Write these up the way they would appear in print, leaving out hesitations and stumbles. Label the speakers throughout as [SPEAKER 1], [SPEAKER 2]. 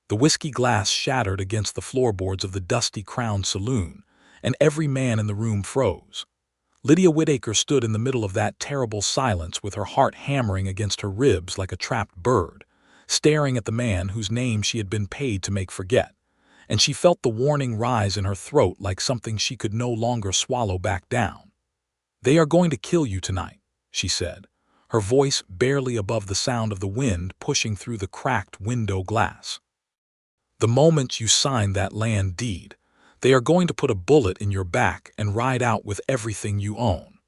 [SPEAKER 1] The whiskey glass shattered against the floorboards of the dusty Crown saloon, and every man in the room froze. Lydia Whitaker stood in the middle of that terrible silence with her heart hammering against her ribs like a trapped bird, staring at the man whose name she had been paid to make forget, and she felt the warning rise in her throat like something she could no longer swallow back down. "They are going to kill you tonight," she said, her voice barely above the sound of the wind pushing through the cracked window glass. "The moment you sign that land deed, they are going to put a bullet in your back and ride out with everything you own."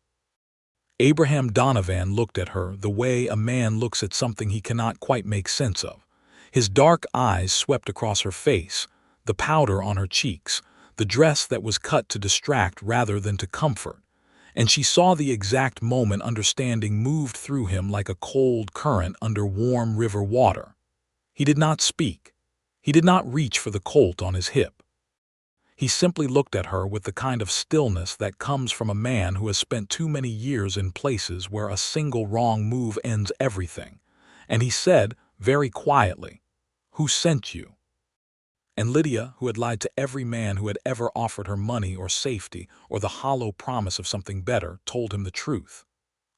[SPEAKER 1] Abraham Donovan looked at her the way a man looks at something he cannot quite make sense of. His dark eyes swept across her face, the powder on her cheeks, the dress that was cut to distract rather than to comfort, and she saw the exact moment understanding moved through him like a cold current under warm river water. He did not speak. He did not reach for the Colt on his hip. He simply looked at her with the kind of stillness that comes from a man who has spent too many years in places where a single wrong move ends everything, and he said, very quietly, "Who sent you?" And Lydia, who had lied to every man who had ever offered her money or safety or the hollow promise of something better, told him the truth.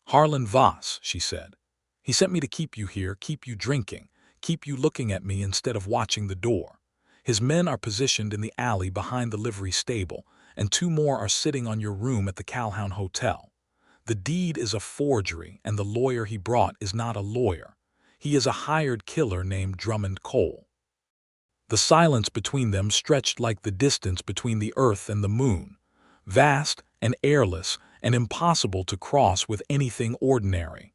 [SPEAKER 1] "Harlan Voss," she said. "He sent me to keep you here, keep you drinking, keep you looking at me instead of watching the door. His men are positioned in the alley behind the livery stable, and 2 more are sitting on your room at the Calhoun Hotel. The deed is a forgery, and the lawyer he brought is not a lawyer. He is a hired killer named Drummond Cole." The silence between them stretched like the distance between the earth and the moon, vast and airless and impossible to cross with anything ordinary.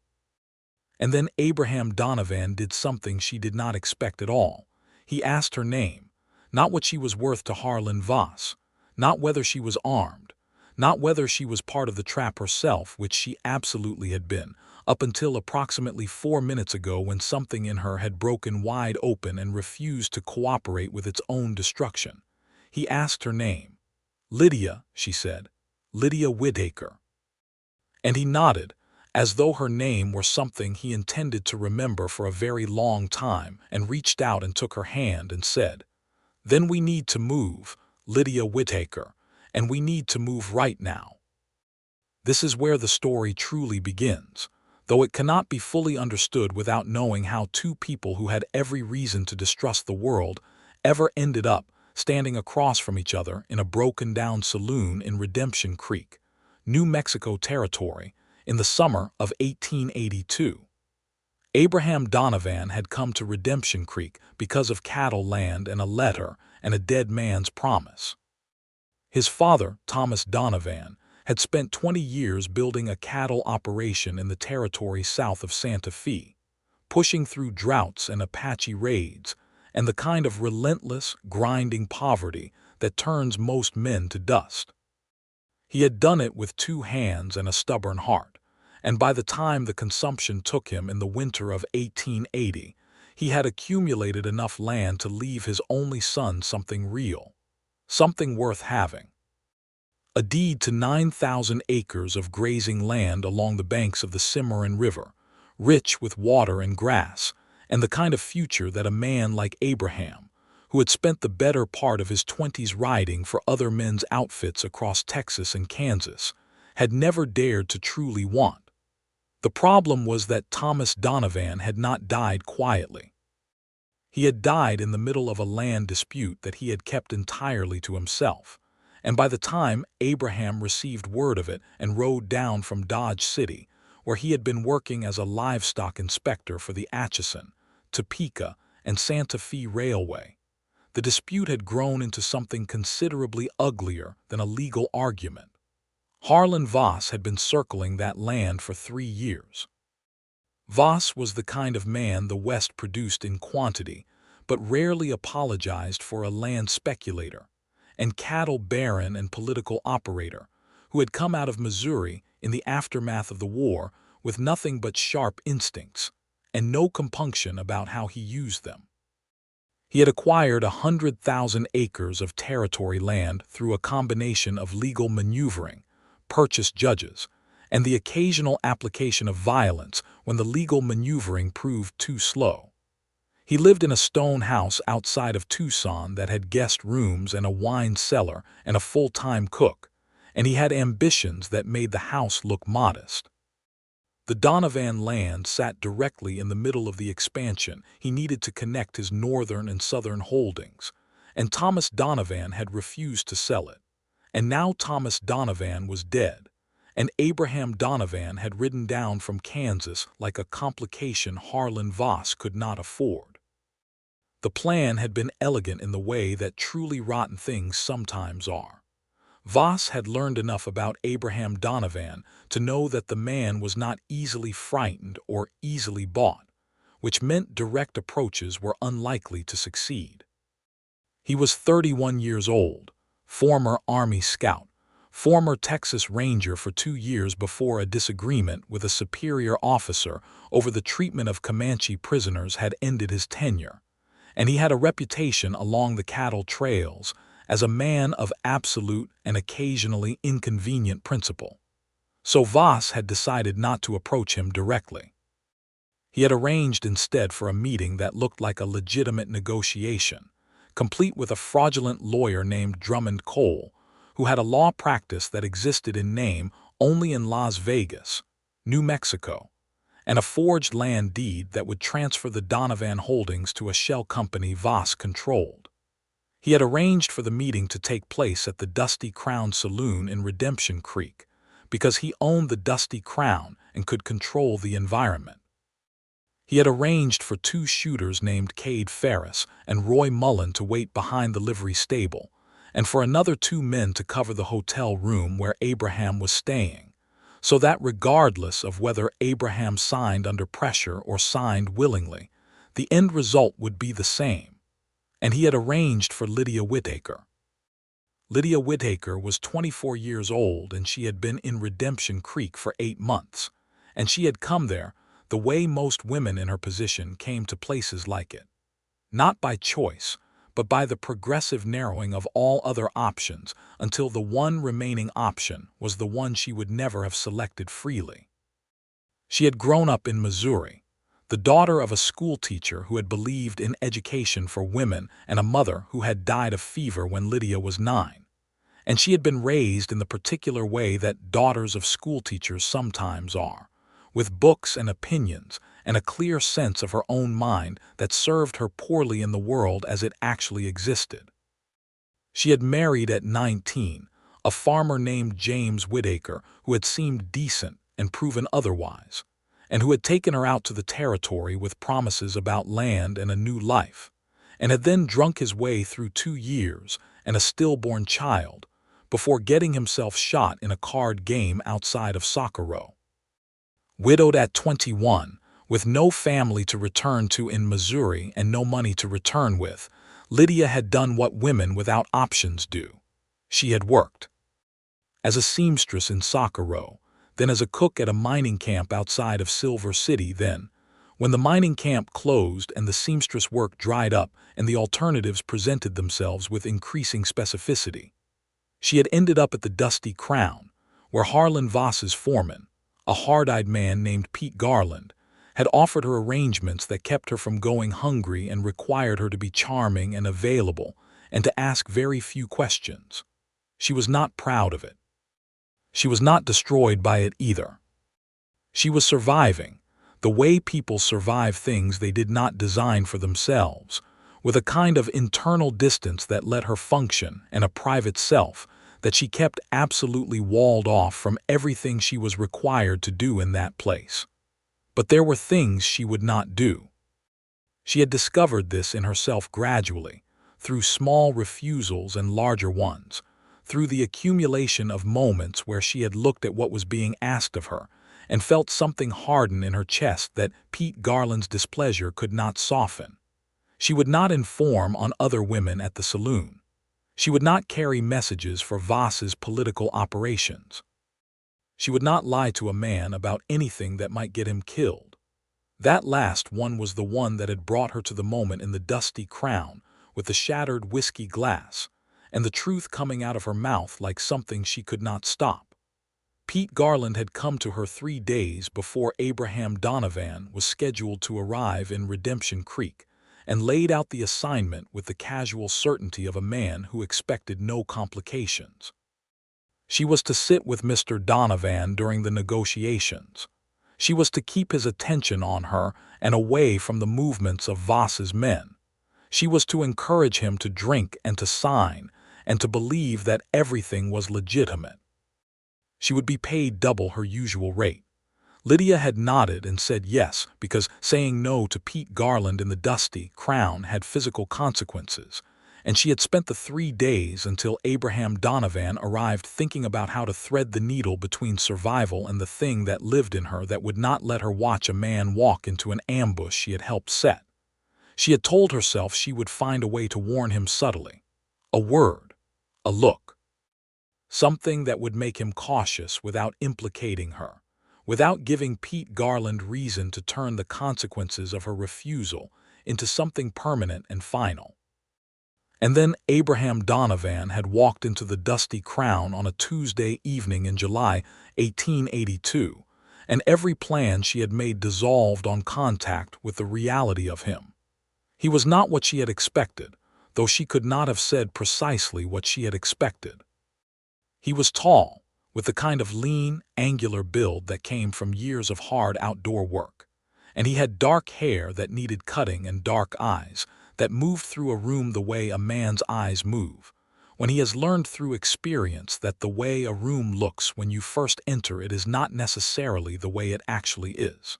[SPEAKER 1] And then Abraham Donovan did something she did not expect at all. He asked her name, not what she was worth to Harlan Voss, not whether she was armed, not whether she was part of the trap herself, which she absolutely had been, up until approximately 4 minutes ago when something in her had broken wide open and refused to cooperate with its own destruction. He asked her name. "Lydia," she said, "Lydia Whitaker." And he nodded, as though her name were something he intended to remember for a very long time, and reached out and took her hand and said, "Then we need to move, Lydia Whitaker, and we need to move right now." This is where the story truly begins, though it cannot be fully understood without knowing how 2 people who had every reason to distrust the world ever ended up standing across from each other in a broken-down saloon in Redemption Creek, New Mexico Territory, in the summer of 1882. Abraham Donovan had come to Redemption Creek because of cattle land and a letter and a dead man's promise. His father, Thomas Donovan, had spent 20 years building a cattle operation in the territory south of Santa Fe, pushing through droughts and Apache raids and the kind of relentless, grinding poverty that turns most men to dust. He had done it with 2 hands and a stubborn heart, and by the time the consumption took him in the winter of 1880, he had accumulated enough land to leave his only son something real, something worth having. A deed to 9,000 acres of grazing land along the banks of the Cimarron River, rich with water and grass, and the kind of future that a man like Abraham, who had spent the better part of his 20s riding for other men's outfits across Texas and Kansas, had never dared to truly want. The problem was that Thomas Donovan had not died quietly. He had died in the middle of a land dispute that he had kept entirely to himself, and by the time Abraham received word of it and rode down from Dodge City, where he had been working as a livestock inspector for the Atchison, Topeka, and Santa Fe Railway, the dispute had grown into something considerably uglier than a legal argument. Harlan Voss had been circling that land for 3 years. Voss was the kind of man the West produced in quantity, but rarely apologized for a land speculator and cattle baron and political operator who had come out of Missouri in the aftermath of the war with nothing but sharp instincts and no compunction about how he used them. He had acquired 100,000 acres of territory land through a combination of legal maneuvering, purchased judges, and the occasional application of violence when the legal maneuvering proved too slow. He lived in a stone house outside of Tucson that had guest rooms and a wine cellar and a full-time cook, and he had ambitions that made the house look modest. The Donovan land sat directly in the middle of the expansion he needed to connect his northern and southern holdings, and Thomas Donovan had refused to sell it. And now Thomas Donovan was dead, and Abraham Donovan had ridden down from Kansas like a complication Harlan Voss could not afford. The plan had been elegant in the way that truly rotten things sometimes are. Voss had learned enough about Abraham Donovan to know that the man was not easily frightened or easily bought, which meant direct approaches were unlikely to succeed. He was 31 years old, former Army scout, former Texas Ranger for 2 years before a disagreement with a superior officer over the treatment of Comanche prisoners had ended his tenure, and he had a reputation along the cattle trails as a man of absolute and occasionally inconvenient principle. So Voss had decided not to approach him directly. He had arranged instead for a meeting that looked like a legitimate negotiation, complete with a fraudulent lawyer named Drummond Cole, who had a law practice that existed in name only in Las Vegas, New Mexico, and a forged land deed that would transfer the Donovan holdings to a shell company Voss controlled. He had arranged for the meeting to take place at the Dusty Crown Saloon in Redemption Creek, because he owned the Dusty Crown and could control the environment. He had arranged for 2 shooters named Cade Ferris and Roy Mullen to wait behind the livery stable, and for another 2 men to cover the hotel room where Abraham was staying, so that regardless of whether Abraham signed under pressure or signed willingly, the end result would be the same. And he had arranged for Lydia Whitaker. Lydia Whitaker was 24 years old, and she had been in Redemption Creek for 8 months, and she had come there the way most women in her position came to places like it. Not by choice, but by the progressive narrowing of all other options until the one remaining option was the one she would never have selected freely. She had grown up in Missouri, the daughter of a schoolteacher who had believed in education for women and a mother who had died of fever when Lydia was 9. And she had been raised in the particular way that daughters of schoolteachers sometimes are, with books and opinions and a clear sense of her own mind that served her poorly in the world as it actually existed. She had married at 19, a farmer named James Whitaker who had seemed decent and proven otherwise, and who had taken her out to the territory with promises about land and a new life, and had then drunk his way through 2 years and a stillborn child before getting himself shot in a card game outside of Socorro. Widowed at 21, with no family to return to in Missouri and no money to return with, Lydia had done what women without options do. She had worked as a seamstress in Socorro, then as a cook at a mining camp outside of Silver City. Then, when the mining camp closed and the seamstress work dried up and the alternatives presented themselves with increasing specificity, she had ended up at the Dusty Crown, where Harlan Voss's foreman, a hard-eyed man named Pete Garland, had offered her arrangements that kept her from going hungry and required her to be charming and available and to ask very few questions. She was not proud of it. She was not destroyed by it either. She was surviving, the way people survive things they did not design for themselves, with a kind of internal distance that let her function and a private self that she kept absolutely walled off from everything she was required to do in that place. But there were things she would not do. She had discovered this in herself gradually, through small refusals and larger ones, through the accumulation of moments where she had looked at what was being asked of her and felt something harden in her chest that Pete Garland's displeasure could not soften. She would not inform on other women at the saloon. She would not carry messages for Voss's political operations. She would not lie to a man about anything that might get him killed. That last one was the one that had brought her to the moment in the Dusty Crown with the shattered whiskey glass, and the truth coming out of her mouth like something she could not stop. Pete Garland had come to her 3 days before Abraham Donovan was scheduled to arrive in Redemption Creek, and laid out the assignment with the casual certainty of a man who expected no complications. She was to sit with Mr. Donovan during the negotiations. She was to keep his attention on her and away from the movements of Voss's men. She was to encourage him to drink and to sign, and to believe that everything was legitimate. She would be paid double her usual rate. Lydia had nodded and said yes, because saying no to Pete Garland in the Dusty Crown had physical consequences, and she had spent the 3 days until Abraham Donovan arrived thinking about how to thread the needle between survival and the thing that lived in her that would not let her watch a man walk into an ambush she had helped set. She had told herself she would find a way to warn him subtly. A word, a look. Something that would make him cautious without implicating her, without giving Pete Garland reason to turn the consequences of her refusal into something permanent and final. And then Abraham Donovan had walked into the Dusty Crown on a Tuesday evening in July 1882, and every plan she had made dissolved on contact with the reality of him. He was not what she had expected, though she could not have said precisely what she had expected. He was tall, with the kind of lean, angular build that came from years of hard outdoor work, and he had dark hair that needed cutting and dark eyes that moved through a room the way a man's eyes move, when he has learned through experience that the way a room looks when you first enter it is not necessarily the way it actually is.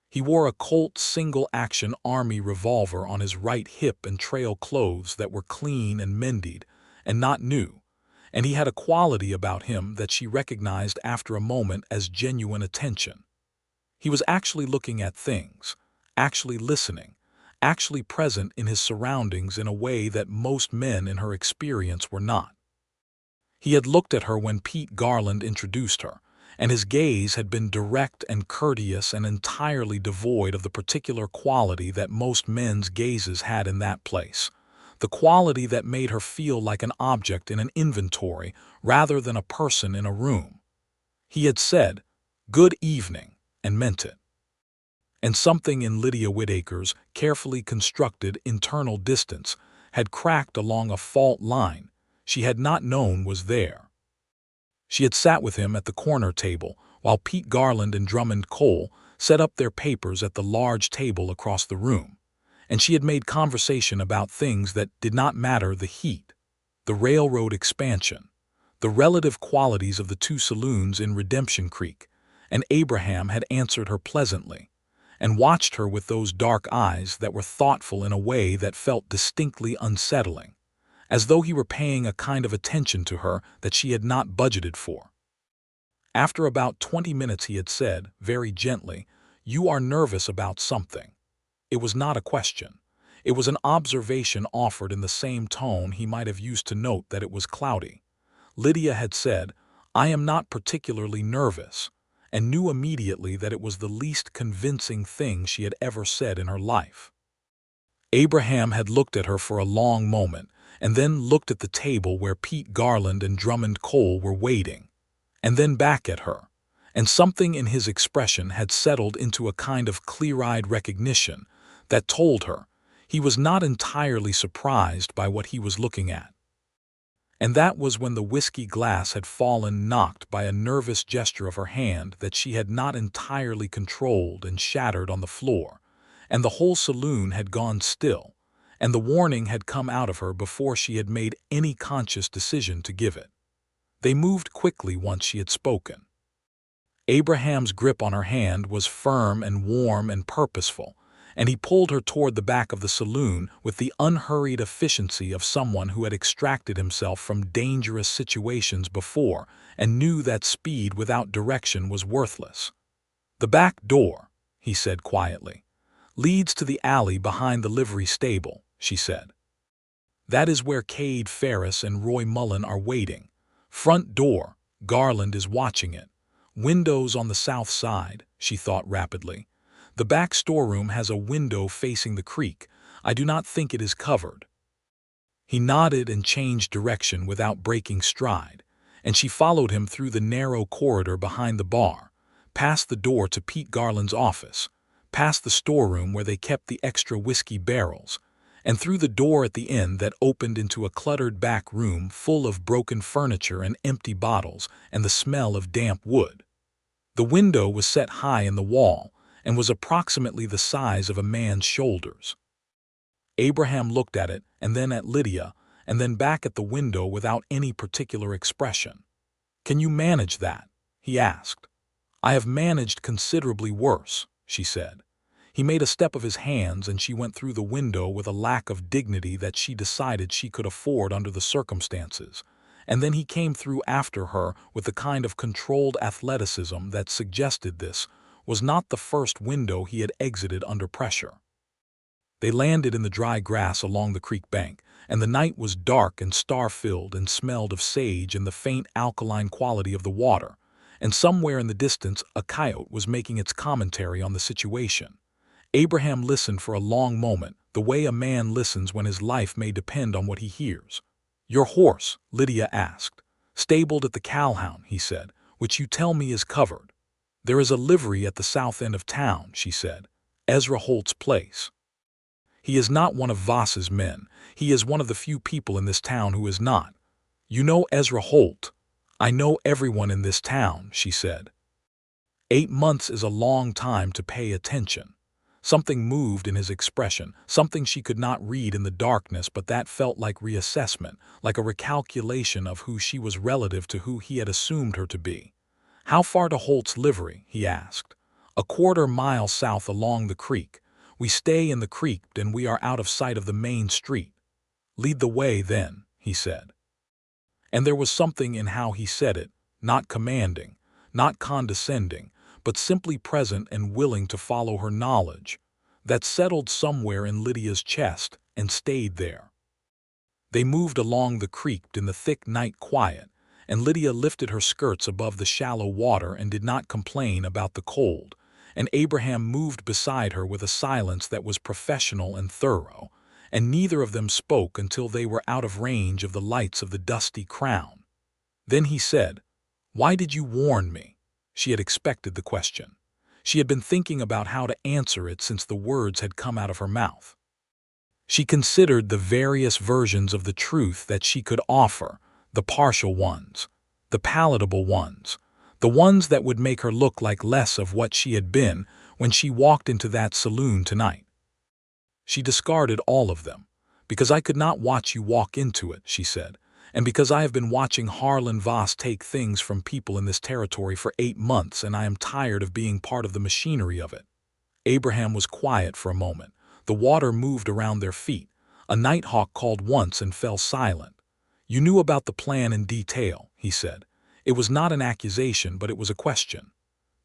[SPEAKER 1] He wore a Colt single-action Army revolver on his right hip and trail clothes that were clean and mended and not new, and he had a quality about him that she recognized after a moment as genuine attention. He was actually looking at things, actually listening, actually present in his surroundings in a way that most men in her experience were not. He had looked at her when Pete Garland introduced her, and his gaze had been direct and courteous and entirely devoid of the particular quality that most men's gazes had in that place, the quality that made her feel like an object in an inventory rather than a person in a room. He had said, "Good evening," and meant it. And something in Lydia Whitaker's carefully constructed internal distance had cracked along a fault line she had not known was there. She had sat with him at the corner table while Pete Garland and Drummond Cole set up their papers at the large table across the room, and she had made conversation about things that did not matter: the heat, the railroad expansion, the relative qualities of the 2 saloons in Redemption Creek, and Abraham had answered her pleasantly, and watched her with those dark eyes that were thoughtful in a way that felt distinctly unsettling, as though he were paying a kind of attention to her that she had not budgeted for. After about 20 minutes he had said, very gently, "You are nervous about something." It was not a question. It was an observation offered in the same tone he might have used to note that it was cloudy. Lydia had said, "I am not particularly nervous," and knew immediately that it was the least convincing thing she had ever said in her life. Abraham had looked at her for a long moment, and then looked at the table where Pete Garland and Drummond Cole were waiting, and then back at her, and something in his expression had settled into a kind of clear-eyed recognition that told her he was not entirely surprised by what he was looking at. And that was when the whiskey glass had fallen, knocked by a nervous gesture of her hand that she had not entirely controlled, and shattered on the floor, and the whole saloon had gone still, and the warning had come out of her before she had made any conscious decision to give it. They moved quickly once she had spoken. Abraham's grip on her hand was firm and warm and purposeful, and he pulled her toward the back of the saloon with the unhurried efficiency of someone who had extracted himself from dangerous situations before and knew that speed without direction was worthless. "The back door," he said quietly, "leads to the alley behind the livery stable," she said. "That is where Cade Ferris and Roy Mullen are waiting. Front door, Garland is watching it. Windows on the south side," she thought rapidly. "The back storeroom has a window facing the creek. I do not think it is covered." He nodded and changed direction without breaking stride, and she followed him through the narrow corridor behind the bar, past the door to Pete Garland's office, past the storeroom where they kept the extra whiskey barrels, and through the door at the end that opened into a cluttered back room full of broken furniture and empty bottles and the smell of damp wood. The window was set high in the wall and was approximately the size of a man's shoulders. Abraham looked at it and then at Lydia and then back at the window without any particular expression. "Can you manage that?" he asked. "I have managed considerably worse," she said. He made a step of his hands and she went through the window with a lack of dignity that she decided she could afford under the circumstances, and then he came through after her with the kind of controlled athleticism that suggested this was not the first window he had exited under pressure. They landed in the dry grass along the creek bank, and the night was dark and star-filled and smelled of sage and the faint alkaline quality of the water, and somewhere in the distance a coyote was making its commentary on the situation. Abraham listened for a long moment, the way a man listens when his life may depend on what he hears. "Your horse," Lydia asked. "Stabled at the Cowhound," he said, "which you tell me is covered." "There is a livery at the south end of town," she said. "Ezra Holt's place." "He is not one of Voss's men. He is one of the few people in this town who is not." "You know Ezra Holt?" "I know everyone in this town," she said. 8 months is a long time to pay attention. Something moved in his expression, something she could not read in the darkness, but that felt like reassessment, like a recalculation of who she was relative to who he had assumed her to be. "How far to Holt's livery?" he asked. "A quarter-mile south along the creek. We stay in the creek and we are out of sight of the main street." "Lead the way, then," he said. And there was something in how he said it, not commanding, not condescending, but simply present and willing to follow her knowledge, that settled somewhere in Lydia's chest and stayed there. They moved along the creek in the thick night quiet, and Lydia lifted her skirts above the shallow water and did not complain about the cold, and Abraham moved beside her with a silence that was professional and thorough, and neither of them spoke until they were out of range of the lights of the dusty Crown. Then he said, "Why did you warn me?" She had expected the question. She had been thinking about how to answer it since the words had come out of her mouth. She considered the various versions of the truth that she could offer, the partial ones, the palatable ones, the ones that would make her look like less of what she had been when she walked into that saloon tonight. She discarded all of them. "Because I could not watch you walk into it," she said, "and because I have been watching Harlan Voss take things from people in this territory for 8 months and I am tired of being part of the machinery of it." Abraham was quiet for a moment. The water moved around their feet. A nighthawk called once and fell silent. "You knew about the plan in detail," he said. It was not an accusation, but it was a question.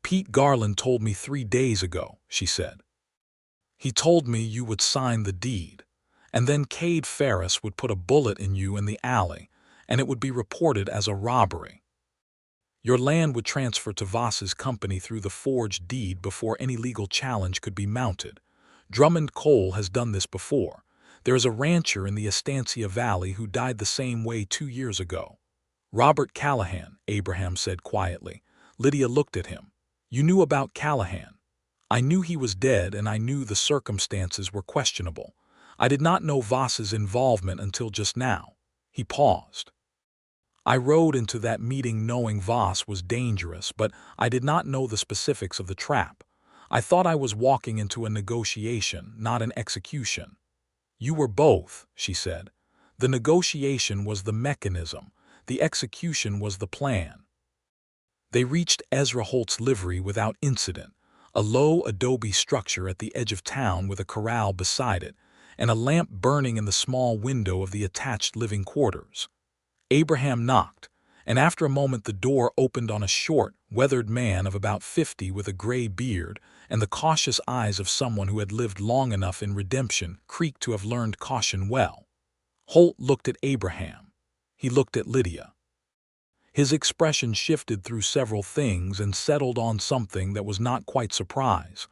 [SPEAKER 1] "Pete Garland told me 3 days ago," she said. "He told me you would sign the deed, and then Cade Ferris would put a bullet in you in the alley, and it would be reported as a robbery. Your land would transfer to Voss's company through the forged deed before any legal challenge could be mounted. Drummond Cole has done this before. There is a rancher in the Estancia Valley who died the same way 2 years ago." "Robert Callahan," Abraham said quietly. Lydia looked at him. "You knew about Callahan." "I knew he was dead and I knew the circumstances were questionable. I did not know Voss's involvement until just now." He paused. "I rode into that meeting knowing Voss was dangerous, but I did not know the specifics of the trap. I thought I was walking into a negotiation, not an execution." "You were both," she said. "The negotiation was the mechanism. The execution was the plan." They reached Ezra Holt's livery without incident, a low adobe structure at the edge of town with a corral beside it, and a lamp burning in the small window of the attached living quarters. Abraham knocked, and after a moment the door opened on a short, weathered man of about 50 with a gray beard and the cautious eyes of someone who had lived long enough in Redemption Creek to have learned caution well. Holt looked at Abraham. He looked at Lydia. His expression shifted through several things and settled on something that was not quite surprise.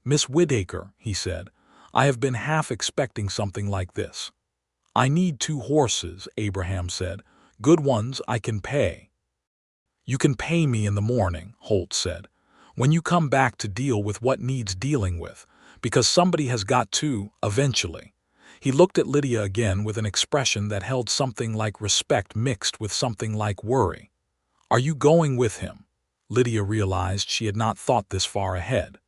[SPEAKER 1] "Miss Whitaker," he said, "I have been half expecting something like this." "I need 2 horses," Abraham said. "Good ones I can pay." "You can pay me in the morning," Holt said. When you come back to deal with what needs dealing with, because somebody has got to, eventually. He looked at Lydia again with an expression that held something like respect mixed with something like worry. Are you going with him? Lydia realized she had not thought this far ahead.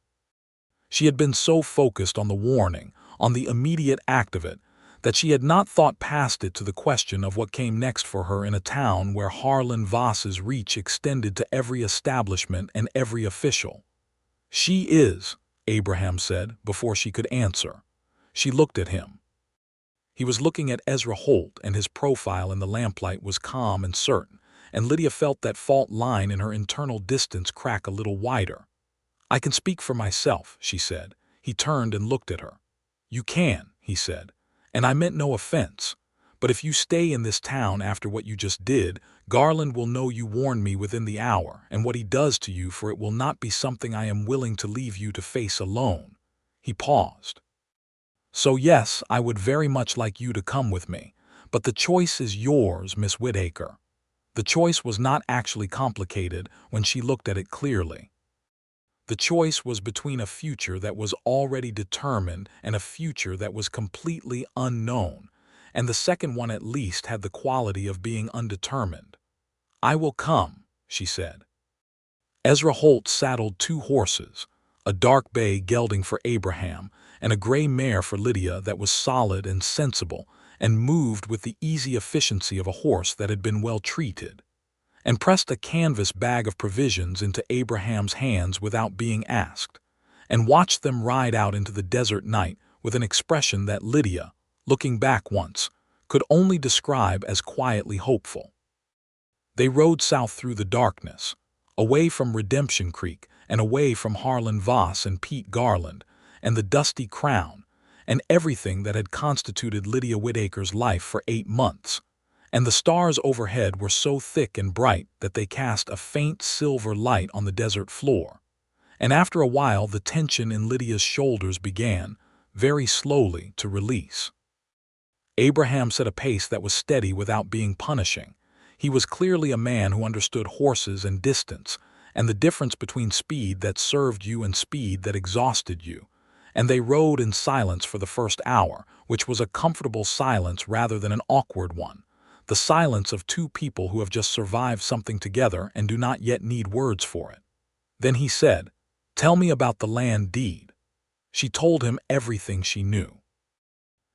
[SPEAKER 1] She had been so focused on the warning, on the immediate act of it, that she had not thought past it to the question of what came next for her in a town where Harlan Voss's reach extended to every establishment and every official. She is, Abraham said, before she could answer. She looked at him. He was looking at Ezra Holt, and his profile in the lamplight was calm and certain, and Lydia felt that fault line in her internal distance crack a little wider. I can speak for myself, she said. He turned and looked at her. You can, he said, and I meant no offense. But if you stay in this town after what you just did, Garland will know you warned me within the hour, and what he does to you, for it will not be something I am willing to leave you to face alone. He paused. So yes, I would very much like you to come with me, but the choice is yours, Miss Whitaker. The choice was not actually complicated when she looked at it clearly. The choice was between a future that was already determined and a future that was completely unknown, and the second one at least had the quality of being undetermined. I will come, she said. Ezra Holt saddled 2 horses, a dark bay gelding for Abraham and a gray mare for Lydia that was solid and sensible and moved with the easy efficiency of a horse that had been well treated, and pressed a canvas bag of provisions into Abraham's hands without being asked, and watched them ride out into the desert night with an expression that Lydia, looking back once, could only describe as quietly hopeful. They rode south through the darkness, away from Redemption Creek and away from Harlan Voss and Pete Garland and the Dusty Crown and everything that had constituted Lydia Whitaker's life for 8 months. And the stars overhead were so thick and bright that they cast a faint silver light on the desert floor. And after a while the tension in Lydia's shoulders began, very slowly, to release. Abraham set a pace that was steady without being punishing. He was clearly a man who understood horses and distance, and the difference between speed that served you and speed that exhausted you. And they rode in silence for the first hour, which was a comfortable silence rather than an awkward one. The silence of 2 people who have just survived something together and do not yet need words for it. Then he said, "Tell me about the land deed." She told him everything she knew.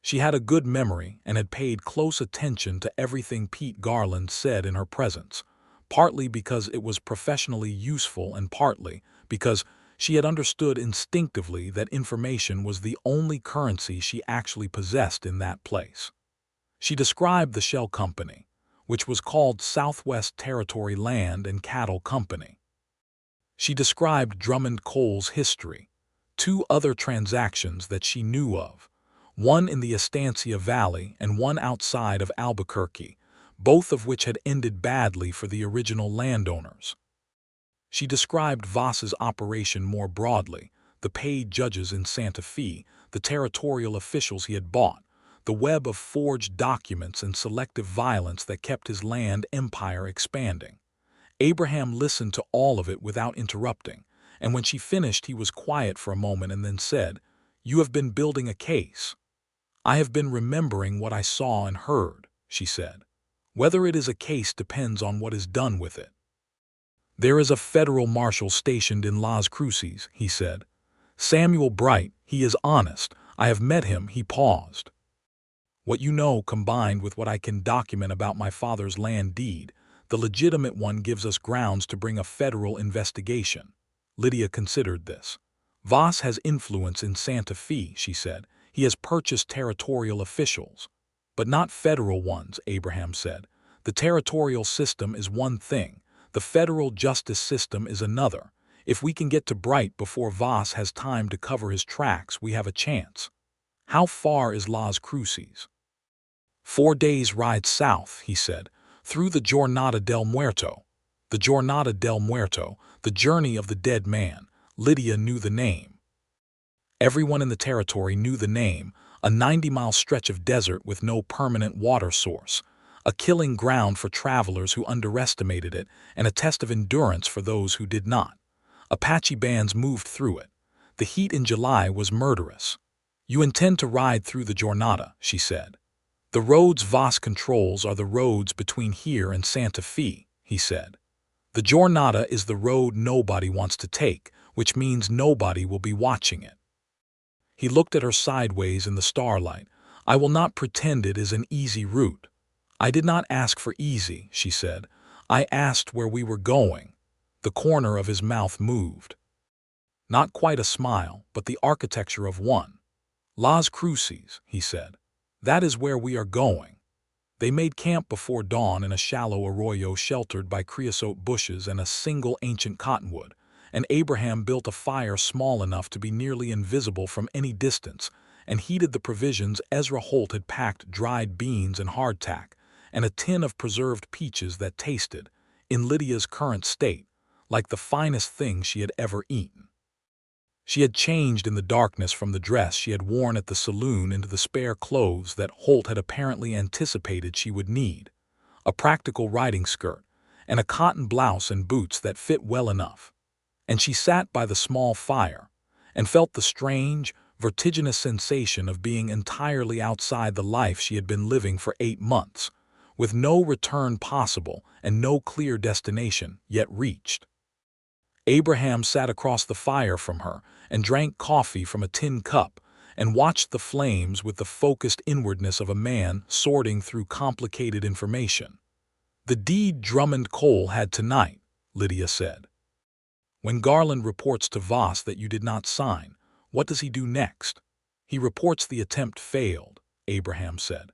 [SPEAKER 1] She had a good memory and had paid close attention to everything Pete Garland said in her presence, partly because it was professionally useful and partly because she had understood instinctively that information was the only currency she actually possessed in that place. She described the shell company, which was called Southwest Territory Land and Cattle Company. She described Drummond Coal's history, 2 other transactions that she knew of, one in the Estancia Valley and one outside of Albuquerque, both of which had ended badly for the original landowners. She described Voss's operation more broadly, the paid judges in Santa Fe, the territorial officials he had bought, the web of forged documents and selective violence that kept his land empire expanding. Abraham listened to all of it without interrupting, and when she finished he was quiet for a moment and then said, "You have been building a case." "I have been remembering what I saw and heard," she said. "Whether it is a case depends on what is done with it." "There is a federal marshal stationed in Las Cruces," he said. "Samuel Bright, he is honest. I have met him." He paused. "What you know combined with what I can document about my father's land deed, the legitimate one, gives us grounds to bring a federal investigation." Lydia considered this. "Voss has influence in Santa Fe," she said. "He has purchased territorial officials." "But not federal ones," Abraham said. "The territorial system is one thing. The federal justice system is another. If we can get to Bright before Voss has time to cover his tracks, we have a chance." "How far is Las Cruces?" 4 days' ride south," he said, "through the Jornada del Muerto." The Jornada del Muerto, the journey of the dead man. Lydia knew the name. Everyone in the territory knew the name, a 90-mile stretch of desert with no permanent water source, a killing ground for travelers who underestimated it and a test of endurance for those who did not. Apache bands moved through it. The heat in July was murderous. "You intend to ride through the Jornada," she said. "The roads Voss controls are the roads between here and Santa Fe," he said. "The Jornada is the road nobody wants to take, which means nobody will be watching it." He looked at her sideways in the starlight. "I will not pretend it is an easy route." "I did not ask for easy," she said. "I asked where we were going." The corner of his mouth moved. Not quite a smile, but the architecture of one. "Las Cruces," he said. "That is where we are going." They made camp before dawn in a shallow arroyo sheltered by creosote bushes and a single ancient cottonwood, and Abraham built a fire small enough to be nearly invisible from any distance, and heated the provisions. Ezra Holt had packed dried beans and hardtack, and a tin of preserved peaches that tasted, in Lydia's current state, like the finest thing she had ever eaten. She had changed in the darkness from the dress she had worn at the saloon into the spare clothes that Holt had apparently anticipated she would need, a practical riding skirt, and a cotton blouse and boots that fit well enough. And she sat by the small fire, and felt the strange, vertiginous sensation of being entirely outside the life she had been living for 8 months, with no return possible and no clear destination yet reached. Abraham sat across the fire from her and drank coffee from a tin cup and watched the flames with the focused inwardness of a man sorting through complicated information. "The deed Drummond Cole had tonight," Lydia said. "When Garland reports to Voss that you did not sign, what does he do next?" "He reports the attempt failed," Abraham said.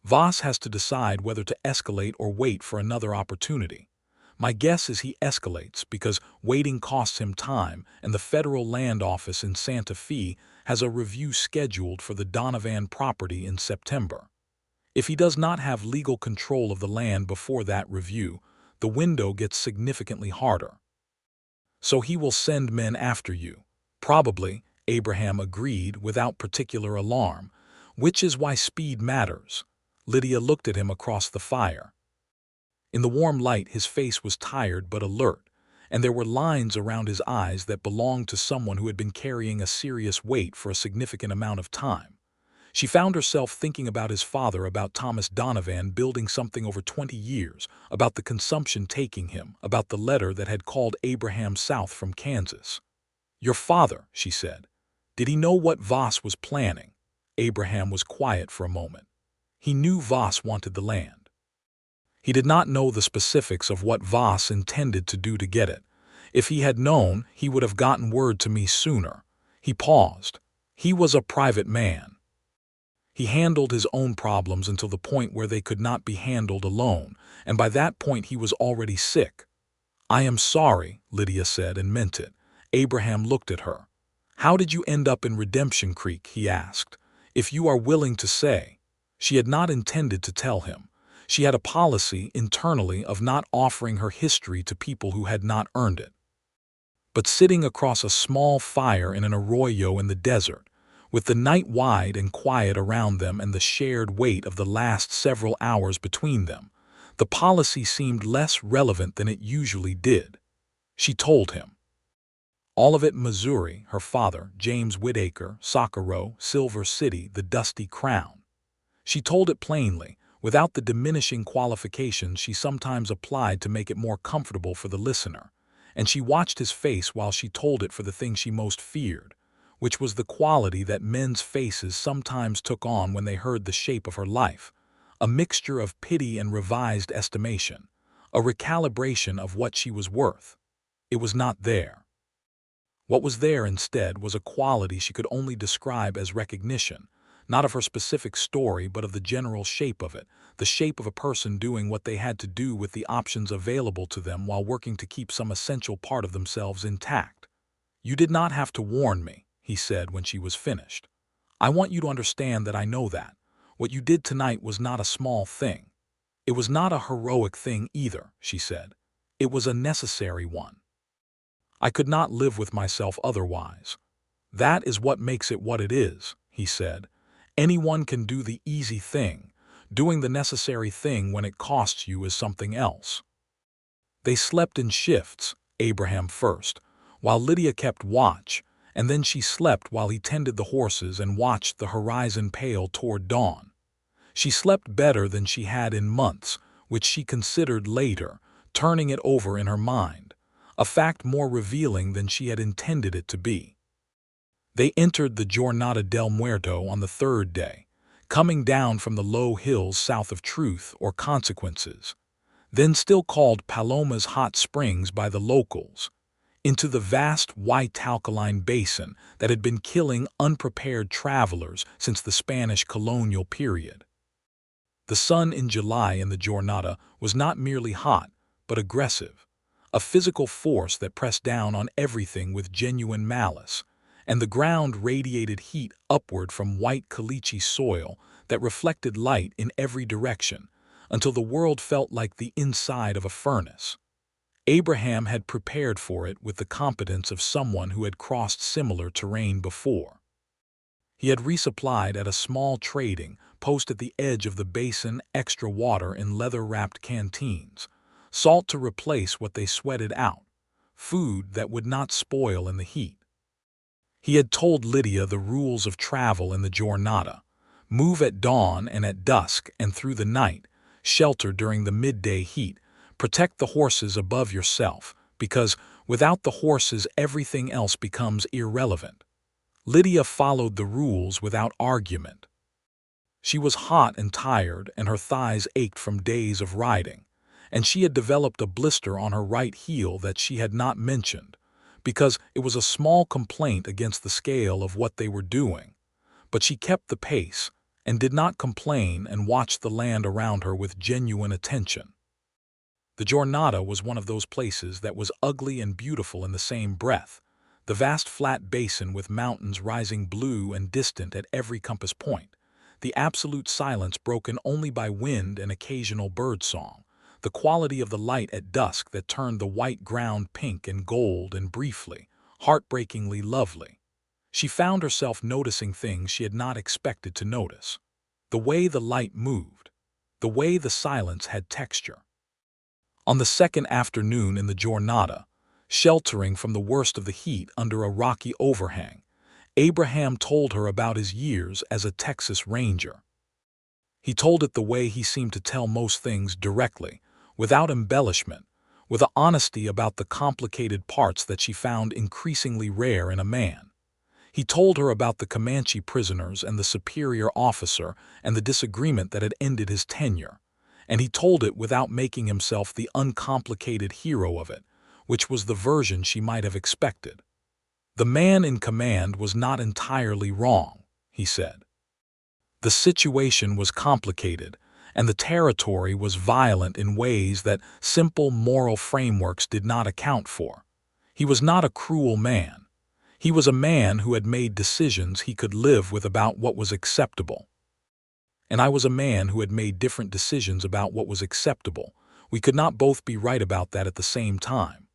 [SPEAKER 1] "Voss has to decide whether to escalate or wait for another opportunity. My guess is he escalates because waiting costs him time, and the Federal Land Office in Santa Fe has a review scheduled for the Donovan property in September. If he does not have legal control of the land before that review, the window gets significantly harder. So he will send men after you." "Probably," Abraham agreed without particular alarm, "which is why speed matters." Lydia looked at him across the fire. In the warm light, his face was tired but alert, and there were lines around his eyes that belonged to someone who had been carrying a serious weight for a significant amount of time. She found herself thinking about his father, about Thomas Donovan building something over 20 years, about the consumption taking him, about the letter that had called Abraham south from Kansas. "Your father," she said. "Did he know what Voss was planning?" Abraham was quiet for a moment. "He knew Voss wanted the land. He did not know the specifics of what Voss intended to do to get it. If he had known, he would have gotten word to me sooner." He paused. "He was a private man. He handled his own problems until the point where they could not be handled alone, and by that point he was already sick." "I am sorry," Lydia said, and meant it. Abraham looked at her. "How did you end up in Redemption Creek?" he asked. "If you are willing to say." She had not intended to tell him. She had a policy internally of not offering her history to people who had not earned it. But sitting across a small fire in an arroyo in the desert, with the night wide and quiet around them and the shared weight of the last several hours between them, the policy seemed less relevant than it usually did. She told him. All of it: Missouri, her father, James Whitaker, Socorro, Silver City, the Dusty Crown. She told it plainly, without the diminishing qualifications she sometimes applied to make it more comfortable for the listener, and she watched his face while she told it for the thing she most feared, which was the quality that men's faces sometimes took on when they heard the shape of her life, a mixture of pity and revised estimation, a recalibration of what she was worth. It was not there. What was there instead was a quality she could only describe as recognition, not of her specific story but of the general shape of it, the shape of a person doing what they had to do with the options available to them while working to keep some essential part of themselves intact. "You did not have to warn me," he said when she was finished. "I want you to understand that I know that. What you did tonight was not a small thing. It was not a heroic thing either," she said. "It was a necessary one. I could not live with myself otherwise." "That is what makes it what it is," he said. "Anyone can do the easy thing. Doing the necessary thing when it costs you is something else." They slept in shifts, Abraham first, while Lydia kept watch, and then she slept while he tended the horses and watched the horizon pale toward dawn. She slept better than she had in months, which she considered later, turning it over in her mind, a fact more revealing than she had intended it to be. They entered the Jornada del Muerto on the third day, coming down from the low hills south of Truth or Consequences, then still called Paloma's Hot Springs by the locals, into the vast white alkaline basin that had been killing unprepared travelers since the Spanish colonial period. The sun in July in the Jornada was not merely hot, but aggressive, a physical force that pressed down on everything with genuine malice, and the ground radiated heat upward from white caliche soil that reflected light in every direction, until the world felt like the inside of a furnace. Abraham had prepared for it with the competence of someone who had crossed similar terrain before. He had resupplied at a small trading post at the edge of the basin extra water in leather-wrapped canteens, salt to replace what they sweated out, food that would not spoil in the heat. He had told Lydia the rules of travel in the Jornada: move at dawn and at dusk and through the night, shelter during the midday heat, protect the horses above yourself, because without the horses everything else becomes irrelevant. Lydia followed the rules without argument. She was hot and tired, and her thighs ached from days of riding, and she had developed a blister on her right heel that she had not mentioned, because it was a small complaint against the scale of what they were doing. But she kept the pace, and did not complain, and watched the land around her with genuine attention. The Jornada was one of those places that was ugly and beautiful in the same breath, the vast flat basin with mountains rising blue and distant at every compass point, the absolute silence broken only by wind and occasional birdsong, the quality of the light at dusk that turned the white ground pink and gold and briefly, heartbreakingly lovely. She found herself noticing things she had not expected to notice. The way the light moved, the way the silence had texture. On the second afternoon in the Jornada, sheltering from the worst of the heat under a rocky overhang, Abraham told her about his years as a Texas Ranger. He told it the way he seemed to tell most things directly, without embellishment, with an honesty about the complicated parts that she found increasingly rare in a man. He told her about the Comanche prisoners and the superior officer and the disagreement that had ended his tenure, and he told it without making himself the uncomplicated hero of it, which was the version she might have expected. The man in command was not entirely wrong, he said. The situation was complicated, and the territory was violent in ways that simple moral frameworks did not account for. He was not a cruel man. He was a man who had made decisions he could live with about what was acceptable. And I was a man who had made different decisions about what was acceptable. We could not both be right about that at the same time.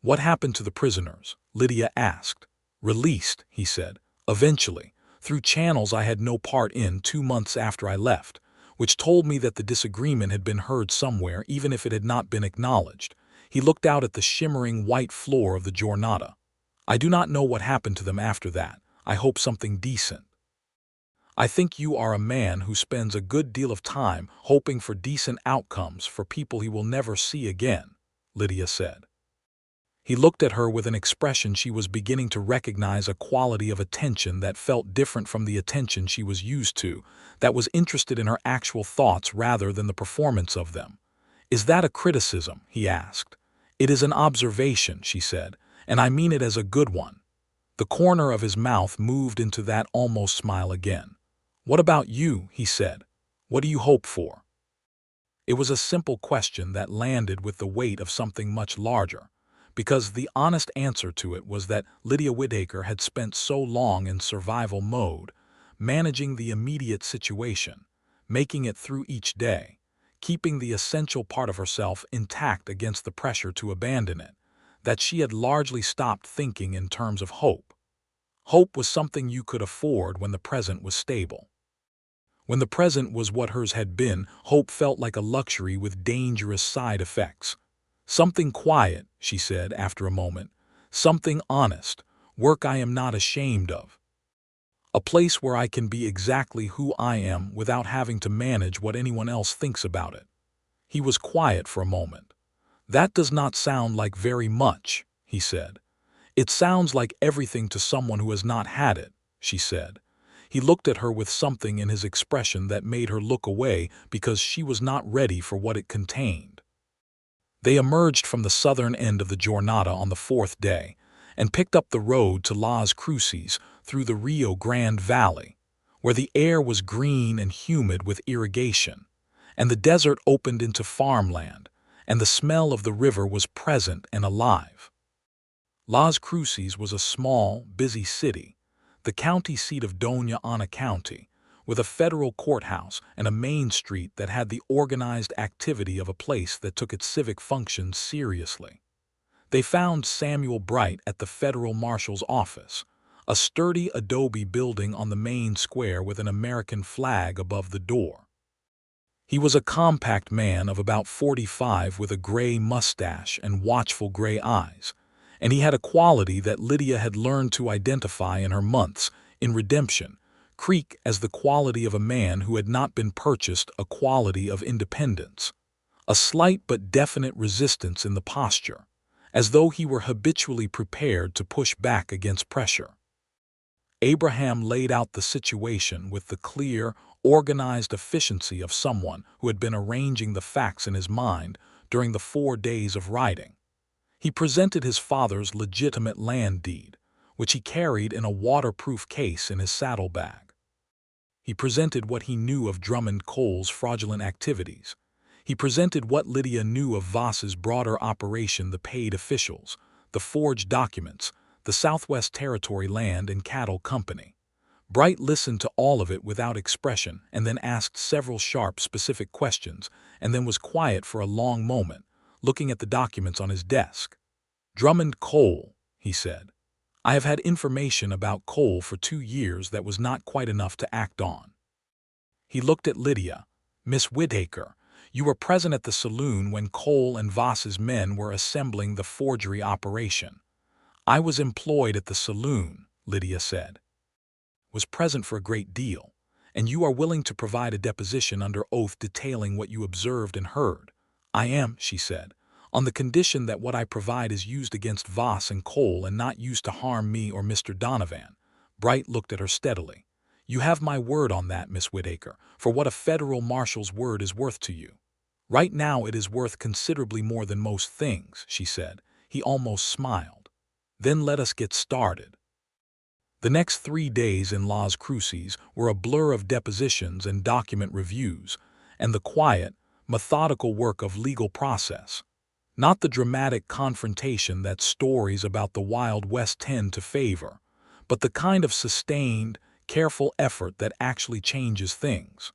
[SPEAKER 1] What happened to the prisoners? Lydia asked. Released, he said, eventually, through channels I had no part in 2 months after I left, which told me that the disagreement had been heard somewhere even if it had not been acknowledged. He looked out at the shimmering white floor of the Jornada. I do not know what happened to them after that. I hope something decent. I think you are a man who spends a good deal of time hoping for decent outcomes for people he will never see again, Lydia said. He looked at her with an expression she was beginning to recognize, a quality of attention that felt different from the attention she was used to, that was interested in her actual thoughts rather than the performance of them. Is that a criticism? He asked. It is an observation, she said, and I mean it as a good one. The corner of his mouth moved into that almost smile again. What about you? He said. What do you hope for? It was a simple question that landed with the weight of something much larger, because the honest answer to it was that Lydia Whitaker had spent so long in survival mode, managing the immediate situation, making it through each day, keeping the essential part of herself intact against the pressure to abandon it, that she had largely stopped thinking in terms of hope. Hope was something you could afford when the present was stable. When the present was what hers had been, hope felt like a luxury with dangerous side effects. Something quiet, she said after a moment, Something honest, work I am not ashamed of. A place where I can be exactly who I am without having to manage what anyone else thinks about it. He was quiet for a moment. That does not sound like very much, he said. It sounds like everything to someone who has not had it, she said. He looked at her with something in his expression that made her look away because she was not ready for what it contained. They emerged from the southern end of the Jornada on the fourth day and picked up the road to Las Cruces through the Rio Grande Valley, where the air was green and humid with irrigation, and the desert opened into farmland, and the smell of the river was present and alive. Las Cruces was a small, busy city, the county seat of Doña Ana County, with a federal courthouse and a main street that had the organized activity of a place that took its civic functions seriously. They found Samuel Bright at the federal marshal's office, a sturdy adobe building on the main square with an American flag above the door. He was a compact man of about 45 with a gray mustache and watchful gray eyes, and he had a quality that Lydia had learned to identify in her months in Redemption Creek as the quality of a man who had not been purchased, a quality of independence, a slight but definite resistance in the posture, as though he were habitually prepared to push back against pressure. Abraham laid out the situation with the clear, organized efficiency of someone who had been arranging the facts in his mind during the 4 days of riding. He presented his father's legitimate land deed, which he carried in a waterproof case in his saddlebag. He presented what he knew of Drummond Cole's fraudulent activities. He presented what Lydia knew of Voss's broader operation, the paid officials, the forged documents, the Southwest Territory Land and Cattle Company. Bright listened to all of it without expression and then asked several sharp, specific questions and then was quiet for a long moment, looking at the documents on his desk. "Drummond Cole," he said. "I have had information about Cole for 2 years that was not quite enough to act on." He looked at Lydia. "Miss Whitaker, you were present at the saloon when Cole and Voss's men were assembling the forgery operation." "I was employed at the saloon," Lydia said. "Was present for a great deal, and you are willing to provide a deposition under oath detailing what you observed and heard." "I am," she said, "on the condition that what I provide is used against Voss and Cole and not used to harm me or Mr. Donovan." Bright looked at her steadily. "You have my word on that, Miss Whitaker, for what a federal marshal's word is worth to you." "Right now it is worth considerably more than most things," she said. He almost smiled. "Then let us get started." The next 3 days in Las Cruces were a blur of depositions and document reviews, and the quiet, methodical work of legal process. Not the dramatic confrontation that stories about the Wild West tend to favor, but the kind of sustained, careful effort that actually changes things.